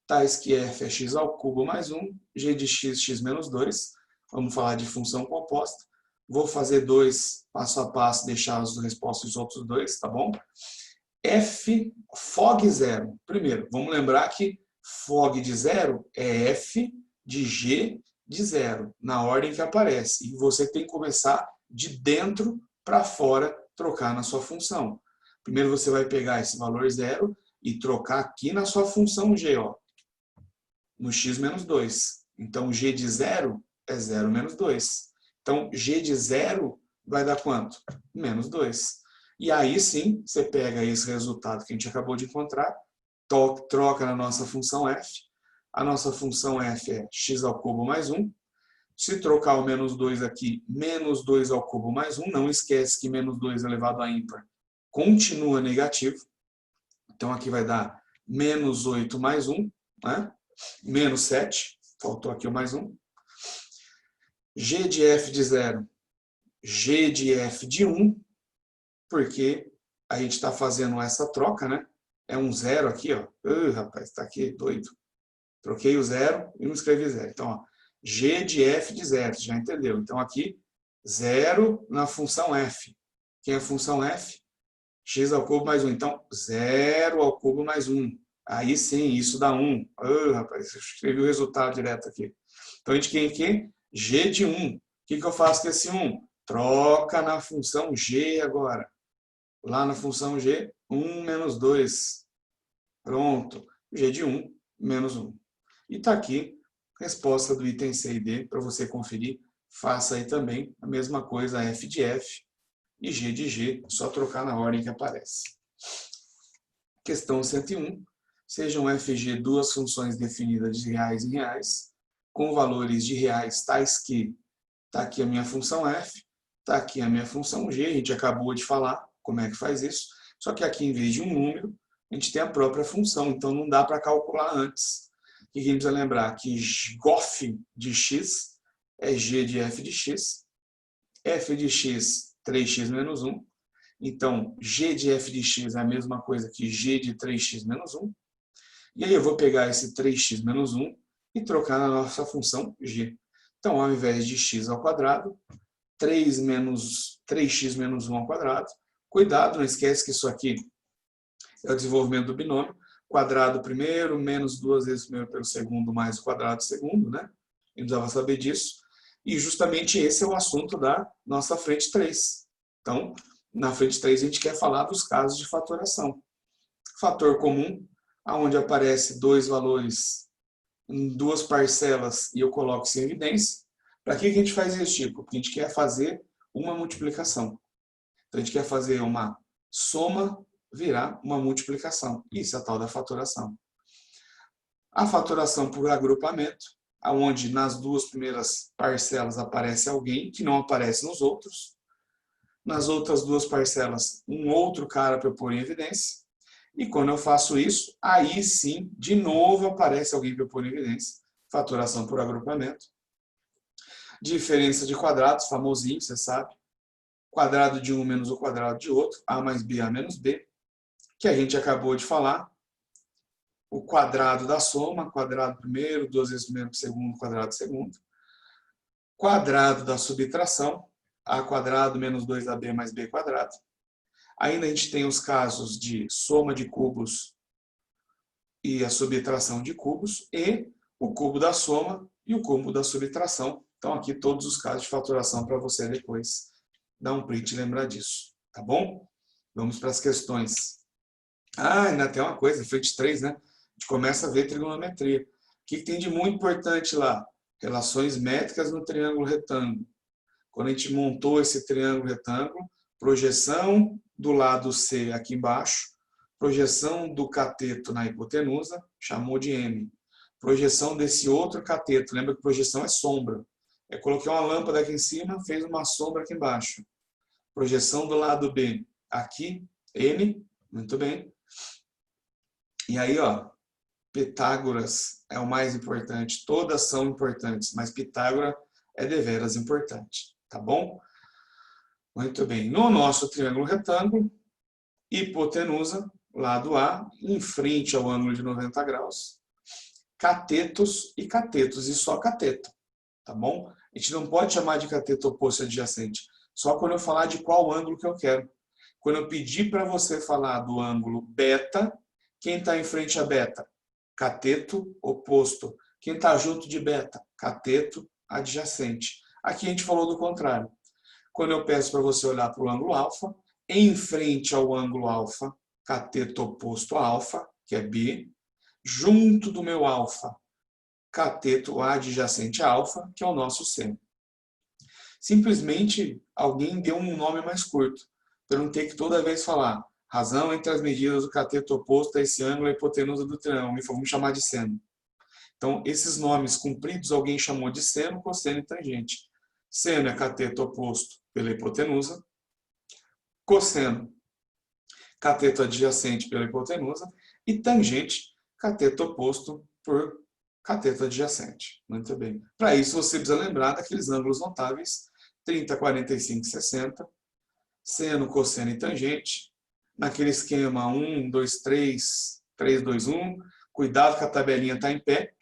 Speaker 1: tais que f é x ao cubo mais 1, g de x, x menos 2. Vamos falar de função composta. Vou fazer dois passo a passo, deixar as respostas dos outros dois, tá bom? F, fog zero. Primeiro, vamos lembrar que fog de zero é f de g de zero, na ordem que aparece. E você tem que começar de dentro para fora, trocar na sua função. Primeiro você vai pegar esse valor zero e trocar aqui na sua função g, ó, no x menos 2. Então, g de zero é 0 menos 2. Então, g de zero vai dar quanto? Menos 2. E aí sim, você pega esse resultado que a gente acabou de encontrar, troca na nossa função f. A nossa função f é x ao cubo mais 1. Se trocar o menos 2 aqui, menos 2 ao cubo mais 1. Não esquece que menos 2 elevado a ímpar continua negativo. Então, aqui vai dar menos 8 mais 1, né? Menos 7. Faltou aqui o mais 1. G de f de 0. G de f de 1. Porque a gente está fazendo essa troca, né? É um zero aqui, ó. Rapaz, está aqui doido. Troquei o zero e não escrevi zero. Então, ó, g de f de zero, já entendeu? Então, aqui, zero na função f. Quem é a função f? X ao cubo mais 1. Então, 0 ao cubo mais 1. Aí sim, isso dá 1. Rapaz, eu escrevi o resultado direto aqui. Então, a gente tem aqui g de 1. O que eu faço com esse 1? Troca na função g agora. Lá na função g, 1 menos 2. Pronto. G de 1 menos 1. E está aqui a resposta do item C e D para você conferir. Faça aí também a mesma coisa, f de f e g de g, só trocar na ordem que aparece. Questão 101. Sejam f e g duas funções definidas de reais em reais, com valores de reais tais que, está aqui a minha função f, está aqui a minha função g, a gente acabou de falar como é que faz isso, só que aqui em vez de um número, a gente tem a própria função, então não dá para calcular antes. O que a gente precisa lembrar? Que gof de x é g de f de x, f de x, 3x menos 1. Então, g de f de x é a mesma coisa que g de 3x menos 1. E aí eu vou pegar esse 3x menos 1 e trocar na nossa função g. Então, ao invés de x ao quadrado, 3x menos 1 ao quadrado. Cuidado, não esquece que isso aqui é o desenvolvimento do binômio. Quadrado primeiro, menos 2 vezes o primeiro pelo segundo, mais o quadrado do segundo, né? Eu precisava saber disso. E justamente esse é o assunto da nossa frente 3. Então, na frente 3 a gente quer falar dos casos de fatoração. Fator comum, onde aparece dois valores em duas parcelas e eu coloco isso em evidência. Para que a gente faz isso, tipo? Porque a gente quer fazer uma multiplicação. Então, a gente quer fazer uma soma virar uma multiplicação. Isso é a tal da fatoração. A fatoração por agrupamento, onde nas duas primeiras parcelas aparece alguém que não aparece nos outros. Nas outras duas parcelas, um outro cara para eu pôr em evidência. E quando eu faço isso, aí sim, de novo aparece alguém para eu pôr em evidência. Fatoração por agrupamento. Diferença de quadrados, famosinho, você sabe. Quadrado de um menos o quadrado de outro, a mais b, a menos b, que a gente acabou de falar. O quadrado da soma, quadrado primeiro, 2 vezes primeiro segundo, quadrado segundo. Quadrado da subtração, a quadrado menos 2ab mais b quadrado. Ainda a gente tem os casos de soma de cubos e a subtração de cubos, e o cubo da soma e o cubo da subtração. Então, aqui todos os casos de fatoração para você depois dar um print e lembrar disso. Tá bom? Vamos para as questões. Ainda tem uma coisa, frente 3, né? A gente começa a ver trigonometria. O que tem de muito importante lá? Relações métricas no triângulo retângulo. Quando a gente montou esse triângulo retângulo, projeção do lado C aqui embaixo, projeção do cateto na hipotenusa, chamou de M. Projeção desse outro cateto, lembra que projeção é sombra. Coloquei uma lâmpada aqui em cima, fez uma sombra aqui embaixo. Projeção do lado B, aqui, M, muito bem. E aí, ó, Pitágoras é o mais importante. Todas são importantes, mas Pitágoras é deveras importante, tá bom? Muito bem. No nosso triângulo retângulo, hipotenusa, lado A, em frente ao ângulo de 90 graus, catetos e catetos, e só cateto, tá bom? A gente não pode chamar de cateto oposto adjacente, só quando eu falar de qual ângulo que eu quero. Quando eu pedir para você falar do ângulo beta, quem está em frente a beta? Cateto oposto. Quem está junto de beta? Cateto adjacente. Aqui a gente falou do contrário. Quando eu peço para você olhar para o ângulo alfa, em frente ao ângulo alfa, cateto oposto a alfa, que é B, junto do meu alfa, cateto adjacente a alfa, que é o nosso C. Simplesmente alguém deu um nome mais curto, para não ter que toda vez falar razão entre as medidas do cateto oposto a esse ângulo e a hipotenusa do triângulo, e vamos chamar de seno. Então, esses nomes compridos alguém chamou de seno, cosseno e tangente. Seno é cateto oposto pela hipotenusa, cosseno, cateto adjacente pela hipotenusa, e tangente, cateto oposto por cateto adjacente. Muito bem. Para isso, você precisa lembrar daqueles ângulos notáveis, 30, 45, 60, seno, cosseno e tangente. Naquele esquema 1, 2, 3, 3, 2, 1. Cuidado que a tabelinha está em pé.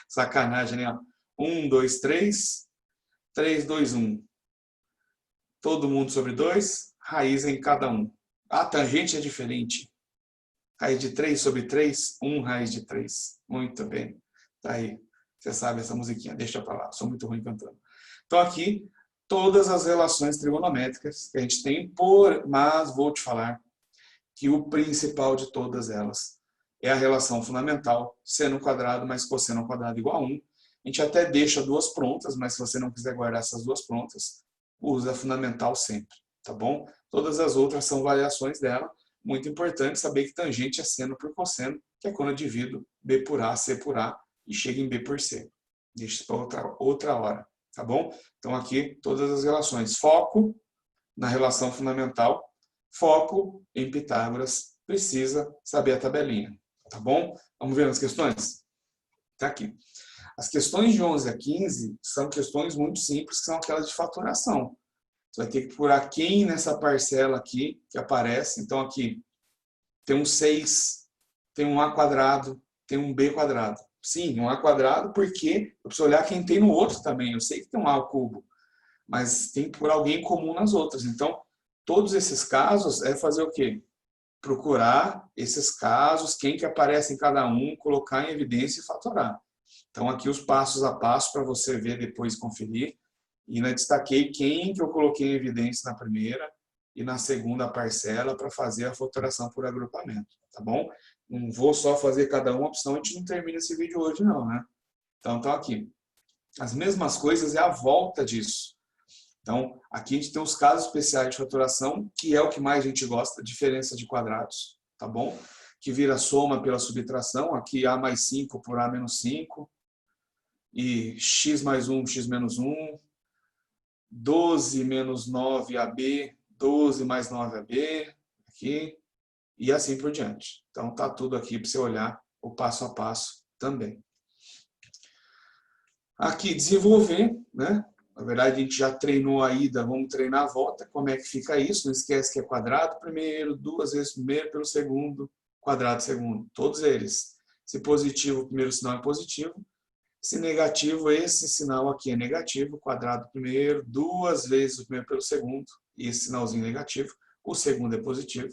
Speaker 1: Sacanagem, né? 1, 2, 3, 3, 2, 1. Todo mundo sobre 2, raiz em cada um. A tangente é diferente. Raiz de 3 sobre 3, 1 raiz de 3. Muito bem. Tá aí. Você sabe essa musiquinha. Deixa pra lá. Sou muito ruim cantando. Então aqui, todas as relações trigonométricas que a gente tem, mas vou te falar que o principal de todas elas é a relação fundamental, seno quadrado mais cosseno quadrado igual a 1. A gente até deixa duas prontas, mas se você não quiser guardar essas duas prontas, usa a fundamental sempre, tá bom? Todas as outras são variações dela. Muito importante saber que tangente é seno por cosseno, que é quando eu divido B por A, C por A e chego em B por C. Deixa isso para outra hora, tá bom? Então aqui todas as relações. Foco na relação fundamental, foco em Pitágoras, precisa saber a tabelinha, tá bom? Vamos ver as questões? Tá aqui. As questões de 11 a 15 são questões muito simples, que são aquelas de faturação. Você vai ter que procurar quem nessa parcela aqui que aparece. Então aqui tem um 6, tem um A quadrado, tem um B quadrado. Sim, um A quadrado porque eu preciso olhar quem tem no outro também. Eu sei que tem um A ao cubo, mas tem que procurar alguém comum nas outras. Então, todos esses casos é fazer o quê? Procurar esses casos, quem que aparece em cada um, colocar em evidência e fatorar. Então, aqui os passos a passo para você ver depois conferir. E ainda destaquei quem que eu coloquei em evidência na primeira e na segunda parcela para fazer a fatoração por agrupamento, tá bom? Não vou só fazer cada uma opção, a gente não termina esse vídeo hoje não, né? Então, aqui. As mesmas coisas é a volta disso. Então, aqui a gente tem os casos especiais de fatoração, que é o que mais a gente gosta, diferença de quadrados, tá bom? Que vira soma pela subtração, aqui A mais 5 por A menos 5, e x mais 1, x menos 1, 12 menos 9AB, 12 mais 9AB, aqui, e assim por diante. Então, tá tudo aqui para você olhar o passo a passo também. Aqui, desenvolver, né? Na verdade, a gente já treinou a ida, vamos treinar a volta. Como é que fica isso? Não esquece que é quadrado primeiro, duas vezes primeiro pelo segundo, quadrado segundo. Todos eles. Se positivo, o primeiro sinal é positivo. Se negativo, esse sinal aqui é negativo. Quadrado primeiro, duas vezes o primeiro pelo segundo. E esse sinalzinho negativo. O segundo é positivo.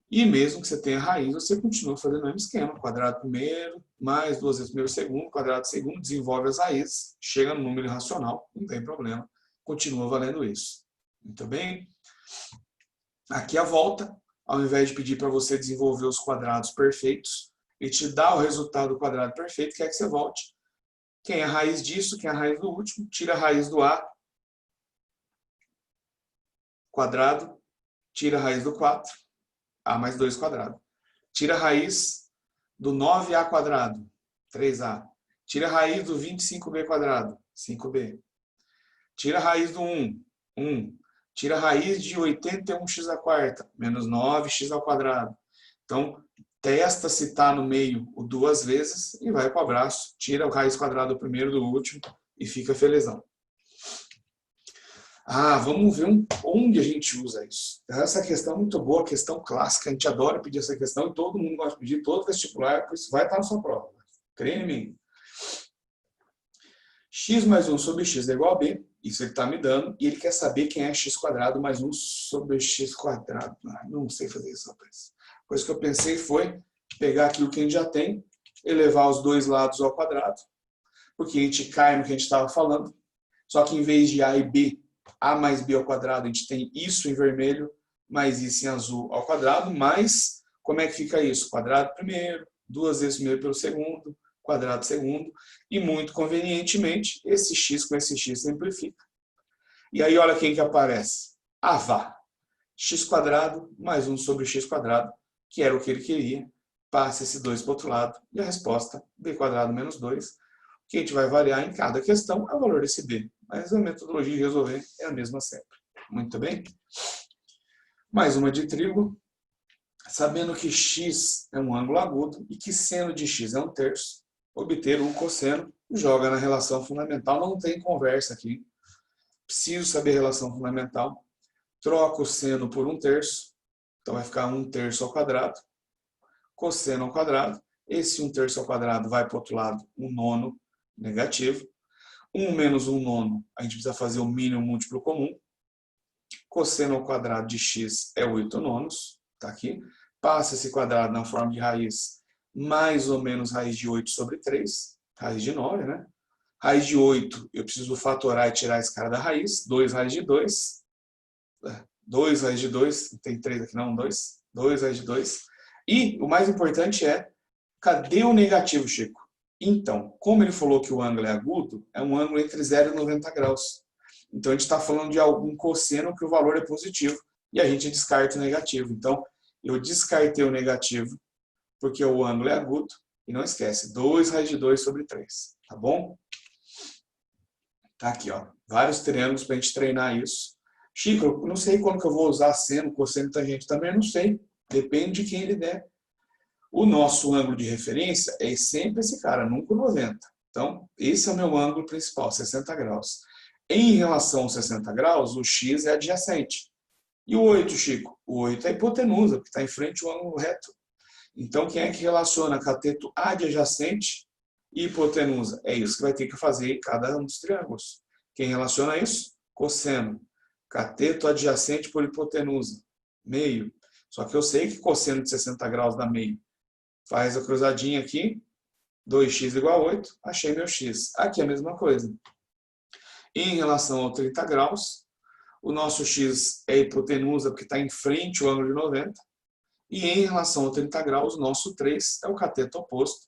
Speaker 1: E mesmo que você tenha raiz, você continua fazendo o mesmo esquema. Quadrado primeiro, mais duas vezes primeiro segundo, quadrado segundo, desenvolve as raízes, chega no número irracional, não tem problema. Continua valendo isso. Muito bem? Aqui a volta, ao invés de pedir para você desenvolver os quadrados perfeitos, ele te dá o resultado do quadrado perfeito, quer que você volte. Quem é a raiz disso, quem é a raiz do último, tira a raiz do A, quadrado, tira a raiz do 4, A mais 2 quadrado. Tira a raiz do 9A quadrado, 3A. Tira a raiz do 25B quadrado, 5B. Tira a raiz do 1, 1. Tira a raiz de 81x à quarta, menos 9x ao quadrado. Então, testa se está no meio o duas vezes e vai para o abraço. Tira a raiz quadrada do primeiro do último e fica felizão. Ah, vamos ver onde a gente usa isso. Essa questão é muito boa, questão clássica, a gente adora pedir essa questão e todo mundo gosta de pedir, todo vestibular, por isso vai estar na sua prova. Creia em mim. X mais 1 sobre x é igual a b, isso ele está me dando, e ele quer saber quem é x quadrado mais 1 sobre x quadrado. Não sei fazer isso, rapaz. A coisa que eu pensei foi pegar aquilo que a gente já tem, elevar os dois lados ao quadrado, porque a gente cai no que a gente estava falando, só que em vez de a e b, a mais b ao quadrado, a gente tem isso em vermelho, mais isso em azul ao quadrado, mas como é que fica isso? Quadrado primeiro, 2 vezes primeiro pelo segundo, quadrado segundo, e muito convenientemente, esse x com esse x simplifica. E aí olha quem que aparece. Ah, vá. X quadrado mais 1 sobre x quadrado, que era o que ele queria. Passa esse 2 para o outro lado, e a resposta, b quadrado menos 2, que a gente vai variar em cada questão é o valor desse b. Mas a metodologia de resolver é a mesma sempre. Muito bem? Mais uma de trígono. Sabendo que x é um ângulo agudo e que seno de x é 1/3, obter o cosseno, joga na relação fundamental, não tem conversa aqui. Preciso saber a relação fundamental. Troco o seno por 1/3, então vai ficar 1/3 ao quadrado. Cosseno ao quadrado, esse 1/3 ao quadrado vai para o outro lado, 1/9 negativo. 1 menos 1/9, a gente precisa fazer o mínimo múltiplo comum. Cosseno ao quadrado de x é 8/9, está aqui. Passa esse quadrado na forma de raiz, mais ou menos raiz de 8 sobre 3, raiz de 9, né? Raiz de 8, eu preciso fatorar e tirar esse cara da raiz, 2 raiz de 2. 2 raiz de 2, tem 3 aqui não, 2. 2 raiz de 2. E o mais importante é, cadê o negativo, Chico? Então, como ele falou que o ângulo é agudo, é um ângulo entre 0 e 90 graus. Então, a gente está falando de algum cosseno que o valor é positivo e a gente descarta o negativo. Então, eu descartei o negativo porque o ângulo é agudo. E não esquece, 2 raiz de 2 sobre 3. Tá bom? Tá aqui, ó. Vários triângulos para a gente treinar isso. Chico, eu não sei quando que eu vou usar seno, cosseno e tangente. Também não sei. Depende de quem ele der. O nosso ângulo de referência é sempre esse cara, nunca o 90. Então, esse é o meu ângulo principal, 60 graus. Em relação aos 60 graus, o x é adjacente. E o 8, Chico? O 8 é a hipotenusa, porque está em frente ao ângulo reto. Então, quem é que relaciona cateto adjacente e hipotenusa? É isso que vai ter que fazer em cada um dos triângulos. Quem relaciona isso? Cosseno. Cateto adjacente por hipotenusa. Meio. Só que eu sei que cosseno de 60 graus dá meio. Faz a cruzadinha aqui, 2x igual a 8, achei meu x. Aqui é a mesma coisa. Em relação ao 30 graus, o nosso x é hipotenusa porque está em frente ao ângulo de 90. E em relação ao 30 graus, o nosso 3 é o cateto oposto.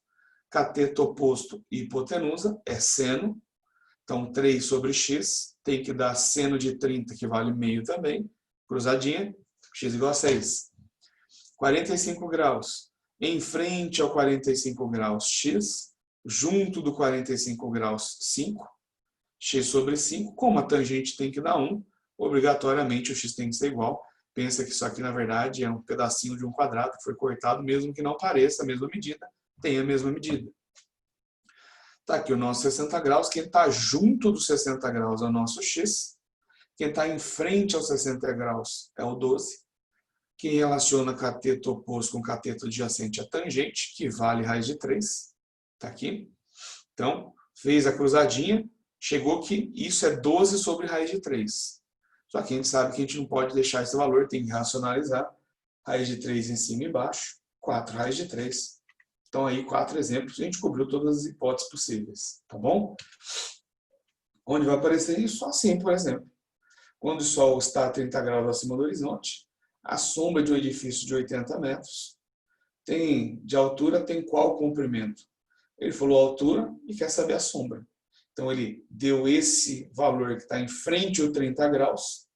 Speaker 1: Cateto oposto e hipotenusa é seno. Então, 3 sobre x tem que dar seno de 30, que vale meio também. Cruzadinha, x igual a 6. 45 graus. Em frente ao 45 graus, x. Junto do 45 graus, 5. X sobre 5. Como a tangente tem que dar 1, obrigatoriamente o x tem que ser igual. Pensa que isso aqui, na verdade, é um pedacinho de um quadrado que foi cortado, mesmo que não pareça a mesma medida, tem a mesma medida. Está aqui o nosso 60 graus. Quem está junto dos 60 graus é o nosso x. Quem está em frente aos 60 graus é o 12. Quem relaciona cateto oposto com cateto adjacente é a tangente, que vale raiz de 3. Está aqui. Então, fez a cruzadinha, chegou que isso é 12 sobre raiz de 3. Só que a gente sabe que a gente não pode deixar esse valor, tem que racionalizar. Raiz de 3 em cima e embaixo, 4 raiz de 3. Então, aí, 4 exemplos, a gente cobriu todas as hipóteses possíveis. Tá bom? Onde vai aparecer isso? Assim, por exemplo. Quando o Sol está a 30 graus acima do horizonte, a sombra de um edifício de 80 metros de altura tem qual comprimento? Ele falou a altura e quer saber a sombra. Então, ele deu esse valor que está em frente ao 30 graus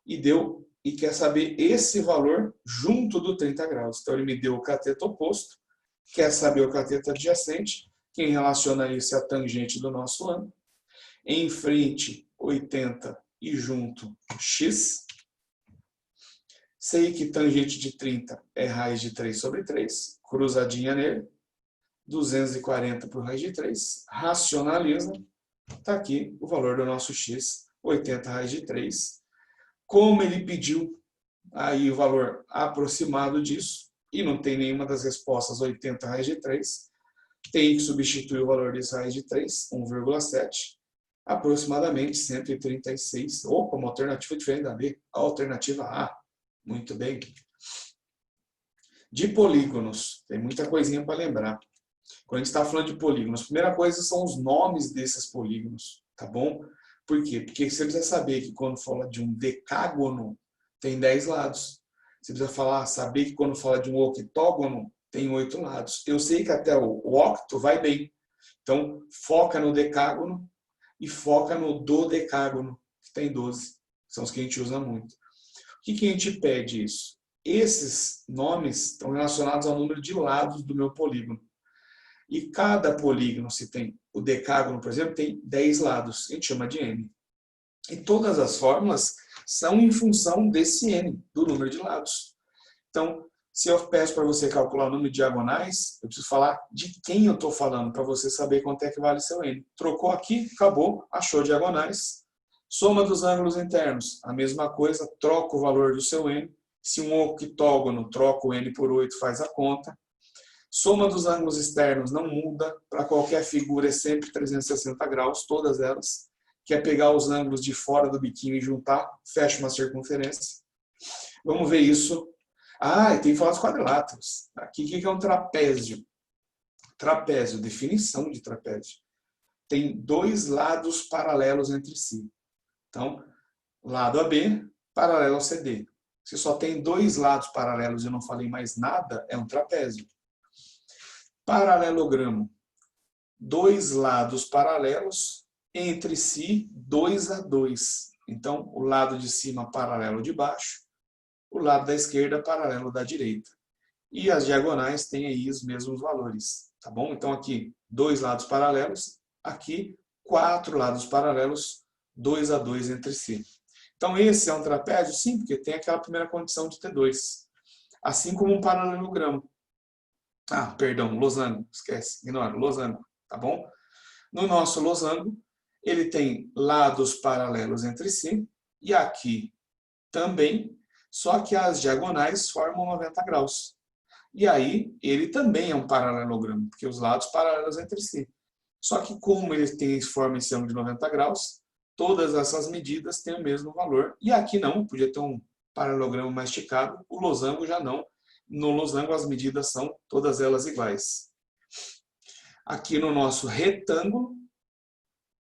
Speaker 1: e quer saber esse valor junto do 30 graus. Então, ele me deu o cateto oposto, quer saber o cateto adjacente, quem relaciona isso é a tangente do nosso ângulo. Em frente, 80 e junto, x. Sei que tangente de 30 é raiz de 3 sobre 3, cruzadinha nele. 240 por raiz de 3, racionaliza, está aqui o valor do nosso x, 80 raiz de 3. Como ele pediu aí o valor aproximado disso, e não tem nenhuma das respostas 80 raiz de 3, tem que substituir o valor desse raiz de 3, 1,7, aproximadamente 136, ou como alternativa diferente da B, a alternativa A. Muito bem. De polígonos, tem muita coisinha para lembrar. Quando a gente está falando de polígonos, a primeira coisa são os nomes desses polígonos, tá bom? Por quê? Porque você precisa saber que quando fala de um decágono, tem 10 lados. Você precisa saber que quando fala de um octógono, tem 8 lados. Eu sei que até o octo vai bem. Então, foca no decágono e foca no dodecágono, que tem 12. São os que a gente usa muito. O que a gente pede isso? Esses nomes estão relacionados ao número de lados do meu polígono. E cada polígono, se tem o decágono, por exemplo, tem 10 lados. A gente chama de N. E todas as fórmulas são em função desse N, do número de lados. Então, se eu peço para você calcular o número de diagonais, eu preciso falar de quem eu estou falando, para você saber quanto é que vale seu N. Trocou aqui, acabou, achou diagonais. Soma dos ângulos internos, a mesma coisa, troca o valor do seu N. Se um octógono, troca o N por 8, faz a conta. Soma dos ângulos externos não muda, para qualquer figura é sempre 360 graus, todas elas. Quer pegar os ângulos de fora do biquinho e juntar, fecha uma circunferência. Vamos ver isso. Ah, e tem que falar dos quadriláteros. Aqui, o que é um trapézio? Trapézio, definição de trapézio. Tem 2 lados paralelos entre si. Então, lado AB, paralelo ao CD. Se só tem 2 lados paralelos e eu não falei mais nada, é um trapézio. Paralelogramo. 2 lados paralelos entre si, 2 a 2. Então, o lado de cima paralelo ao de baixo, o lado da esquerda paralelo da direita. E as diagonais têm aí os mesmos valores, tá bom? Então, aqui, 2 lados paralelos, aqui, 4 lados paralelos, 2 a 2 entre si. Então, esse é um trapézio? Sim, porque tem aquela primeira condição de ter 2. Assim como um paralelogramo. Ah, perdão, losango, esquece, ignora, losango, tá bom? No nosso losango, ele tem lados paralelos entre si, e aqui também, só que as diagonais formam 90 graus. E aí, ele também é um paralelogramo, porque os lados paralelos entre si. Só que como ele forma esse ângulo de 90 graus, todas essas medidas têm o mesmo valor. E aqui não, podia ter um paralelogramo mais esticado, o losango já não. No losango as medidas são todas elas iguais. Aqui no nosso retângulo,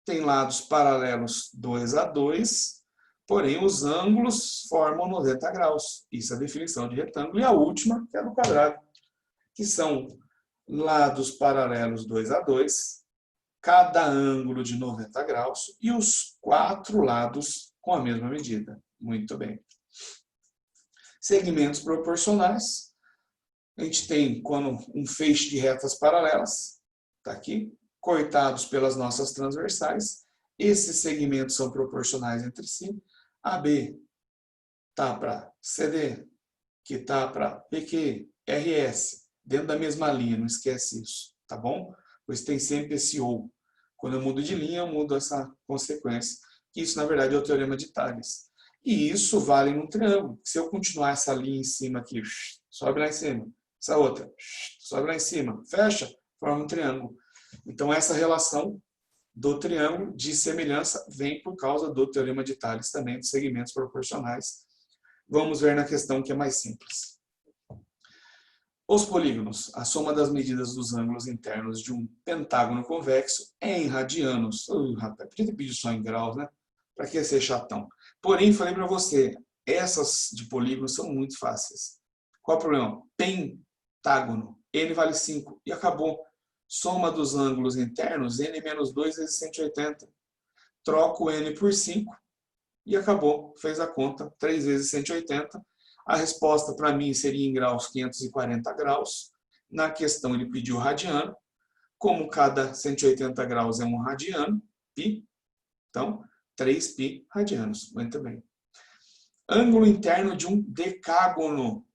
Speaker 1: tem lados paralelos 2 a 2, porém os ângulos formam 90 graus. Isso é a definição de retângulo. E a última, que é do quadrado, que são lados paralelos 2 a 2, cada ângulo de 90 graus e os 4 lados com a mesma medida. Muito bem. Segmentos proporcionais. A gente tem quando um feixe de retas paralelas, está aqui, cortados pelas nossas transversais. Esses segmentos são proporcionais entre si. AB está para CD, que está para PQ, RS, dentro da mesma linha, não esquece isso, tá bom? Pois tem sempre esse ou. Quando eu mudo de linha, eu mudo essa consequência. Isso, na verdade, é o teorema de Tales. E isso vale num triângulo. Se eu continuar essa linha em cima aqui, sobe lá em cima. Essa outra, sobe lá em cima, fecha, forma um triângulo. Então, essa relação do triângulo de semelhança vem por causa do teorema de Tales também, dos segmentos proporcionais. Vamos ver na questão que é mais simples. Os polígonos, a soma das medidas dos ângulos internos de um pentágono convexo é em radianos. Rapaz, podia ter pedido só em graus, né? Para que ser chatão? Porém, falei para você, essas de polígonos são muito fáceis. Qual o problema? Pentágono, n vale 5 e acabou. Soma dos ângulos internos, n menos 2 vezes 180. Troco o n por 5 e acabou. Fez a conta, 3 vezes 180. A resposta para mim seria em graus 540 graus. Na questão ele pediu radiano. Como cada 180 graus é um radiano, π, então 3π radianos. Muito bem. Ângulo interno de um decágono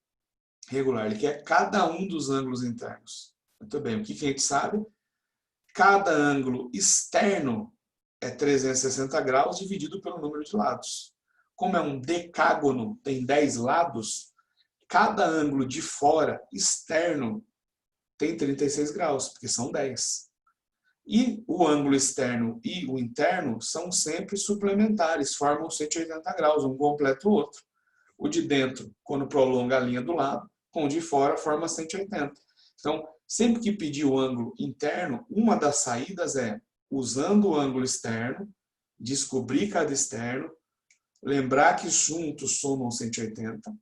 Speaker 1: regular. Ele quer cada um dos ângulos internos. Muito bem. O que a gente sabe? Cada ângulo externo é 360 graus dividido pelo número de lados. Como é um decágono, tem 10 lados, cada ângulo de fora, externo, tem 36 graus, porque são 10. E o ângulo externo e o interno são sempre suplementares, formam 180 graus, um completa o outro. O de dentro, quando prolonga a linha do lado, com o de fora forma 180. Então, sempre que pedir o ângulo interno, uma das saídas é, usando o ângulo externo, descobrir cada externo, lembrar que juntos somam 180,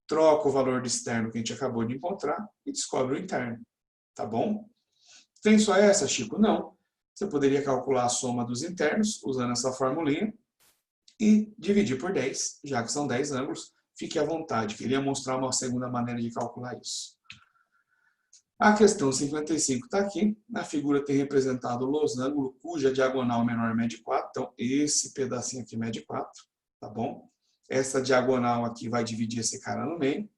Speaker 1: troca o valor do externo que a gente acabou de encontrar e descobre o interno. Tá bom? Tem só essa, Chico? Não. Você poderia calcular a soma dos internos usando essa formulinha e dividir por 10, já que são 10 ângulos. Fique à vontade. Queria mostrar uma segunda maneira de calcular isso. A questão 55 está aqui. Na figura tem representado o losango cuja diagonal menor mede 4. Então, esse pedacinho aqui mede 4. Tá bom? Essa diagonal aqui vai dividir esse cara no meio.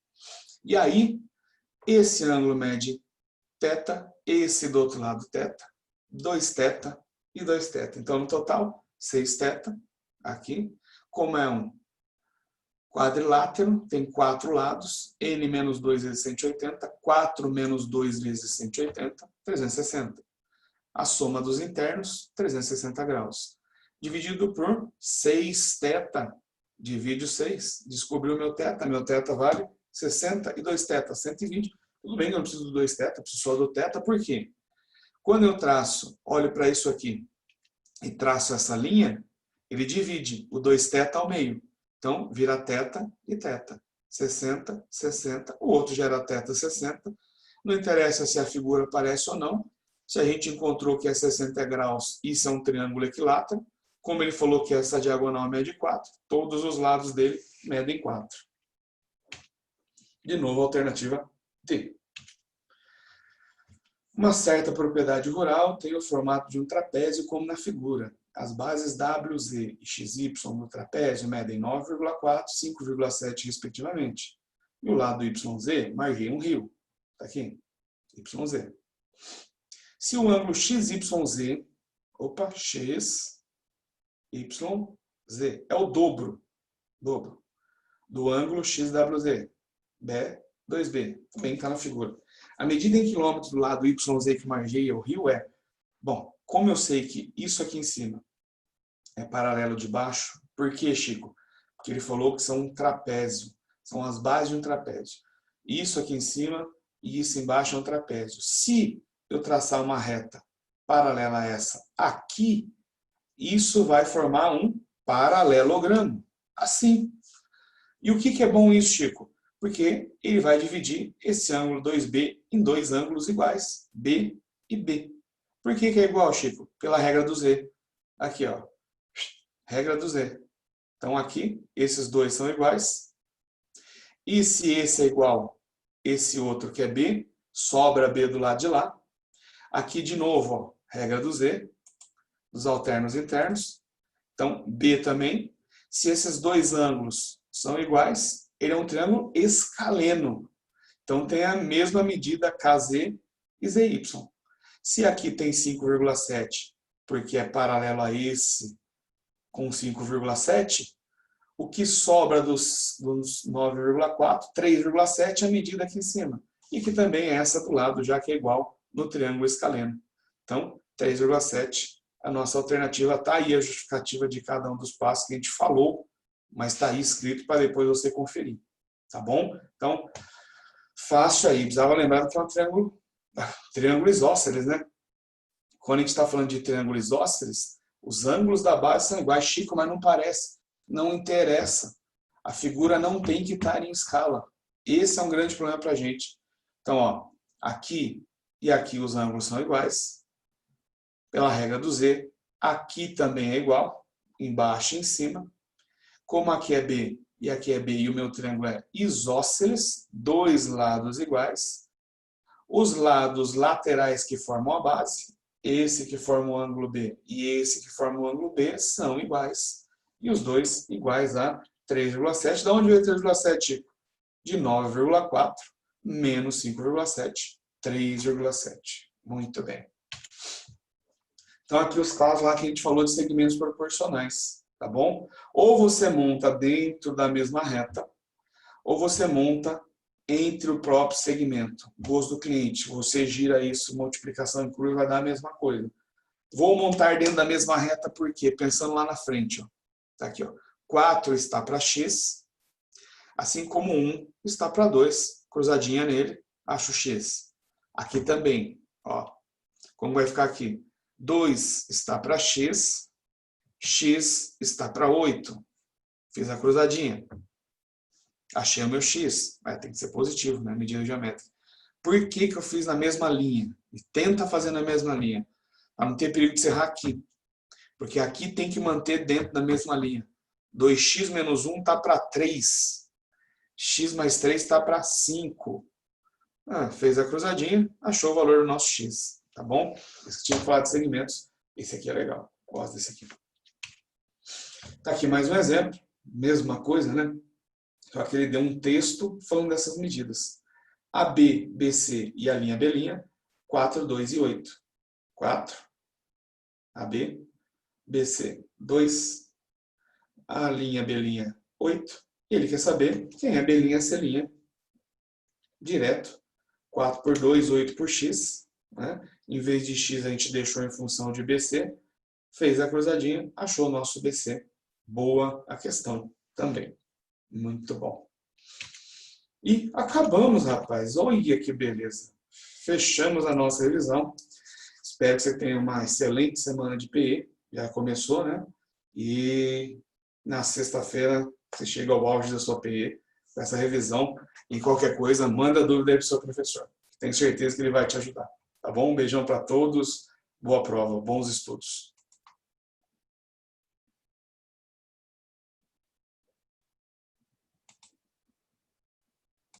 Speaker 1: E aí, esse ângulo mede θ, esse do outro lado θ, 2θ e 2θ. Então, no total, 6θ aqui. Como é um quadrilátero, tem 4 lados, n menos 2 vezes 180, 4 menos 2 vezes 180, 360. A soma dos internos, 360 graus. Dividido por 6θ, divide o 6, descobriu o meu θ vale 60 e 2θ, 120. Tudo bem que eu não preciso do 2θ, preciso só do θ, por quê? Quando eu traço, olho para isso aqui e traço essa linha, ele divide o 2θ ao meio. Então, vira θ e θ. 60, 60. O outro gera θ 60. Não interessa se a figura aparece ou não. Se a gente encontrou que é 60 graus, isso é um triângulo equilátero. Como ele falou que essa diagonal mede 4, todos os lados dele medem 4. De novo, alternativa D. Uma certa propriedade rural tem o formato de um trapézio como na figura. As bases WZ e XY do trapézio medem 9,4 e 5,7 respectivamente. E o lado YZ marquei um rio. Está aqui, YZ. Se o ângulo XYZ, XYZ, é o dobro do ângulo XWZ, B2B, também está na figura. A medida em quilômetros do lado YZ que margeia o rio é, bom, como eu sei que isso aqui em cima é paralelo de baixo, por que, Chico? Porque ele falou que são um trapézio, são as bases de um trapézio. Isso aqui em cima e isso embaixo é um trapézio. Se eu traçar uma reta paralela a essa aqui, isso vai formar um paralelogramo, assim. E o que é bom isso, Chico? Porque ele vai dividir esse ângulo 2B em dois ângulos iguais, B e B. Por que é igual, Chico? Pela regra do Z. Aqui, ó. Regra do Z. Então, aqui, esses dois são iguais. E se esse é igual, esse outro que é B, sobra B do lado de lá. Aqui, de novo, ó, regra do Z, dos alternos internos. Então, B também. Se esses dois ângulos são iguais, ele é um triângulo escaleno. Então, tem a mesma medida KZ e ZY. Se aqui tem 5,7, porque é paralelo a esse com 5,7, o que sobra dos 9,4, 3,7 é a medida aqui em cima. E que também é essa do lado, já que é igual no triângulo escaleno. Então, 3,7, a nossa alternativa está aí, a justificativa de cada um dos passos que a gente falou, mas está aí escrito para depois você conferir. Tá bom? Então, fácil aí. Precisava lembrar que é um triângulo isósceles, né? Quando a gente está falando de triângulo isósceles, os ângulos da base são iguais, Chico, mas não parece. Não interessa. A figura não tem que estar em escala. Esse é um grande problema para a gente. Então, ó, aqui e aqui os ângulos são iguais. Pela regra do Z, aqui também é igual, embaixo e em cima. Como aqui é B e aqui é B e o meu triângulo é isósceles, dois lados iguais. Os lados laterais que formam a base, esse que forma o ângulo B e esse que forma o ângulo B, são iguais. E os dois iguais a 3,7. Da onde veio 3,7? De 9,4 menos 5,7, 3,7. Muito bem. Então, aqui os casos lá que a gente falou de segmentos proporcionais, tá bom? Ou você monta dentro da mesma reta, ou você monta entre o próprio segmento. Gosto do cliente, você gira isso, multiplicação em cruz, vai dar a mesma coisa. Vou montar dentro da mesma reta, por quê? Pensando lá na frente, ó. Tá aqui, ó. 4 está para x, assim como 1 está para 2. Cruzadinha nele, acho x. Aqui também, ó. Como vai ficar aqui? 2 está para x, x está para 8. Fiz a cruzadinha. Achei o meu x. Vai ter que ser positivo, né? Medida geométrica. Por que eu fiz na mesma linha? E tenta fazer na mesma linha. Para não ter perigo de errar aqui. Porque aqui tem que manter dentro da mesma linha. 2x menos 1 está para 3. X mais 3 está para 5. Fez a cruzadinha, achou o valor do nosso x. Tá bom? Esse que tinha que falar de segmentos. Esse aqui é legal. Gosto desse aqui. Tá aqui mais um exemplo. Mesma coisa, né? Só que ele deu um texto falando dessas medidas. AB, BC e a linha B', 4, 2 e 8. 4. AB, BC, 2. A linha B', 8. E ele quer saber quem é B', C'. Direto. 4 por 2, 8 por x. Né? Em vez de x, a gente deixou em função de BC. Fez a cruzadinha, achou o nosso BC. Boa a questão também. Muito bom. E acabamos, rapaz. Olha que beleza. Fechamos a nossa revisão. Espero que você tenha uma excelente semana de PE. Já começou, né? E na sexta-feira você chega ao auge da sua PE com essa revisão. E qualquer coisa, manda dúvida aí para o seu professor. Tenho certeza que ele vai te ajudar. Tá bom? Um beijão para todos. Boa prova, bons estudos.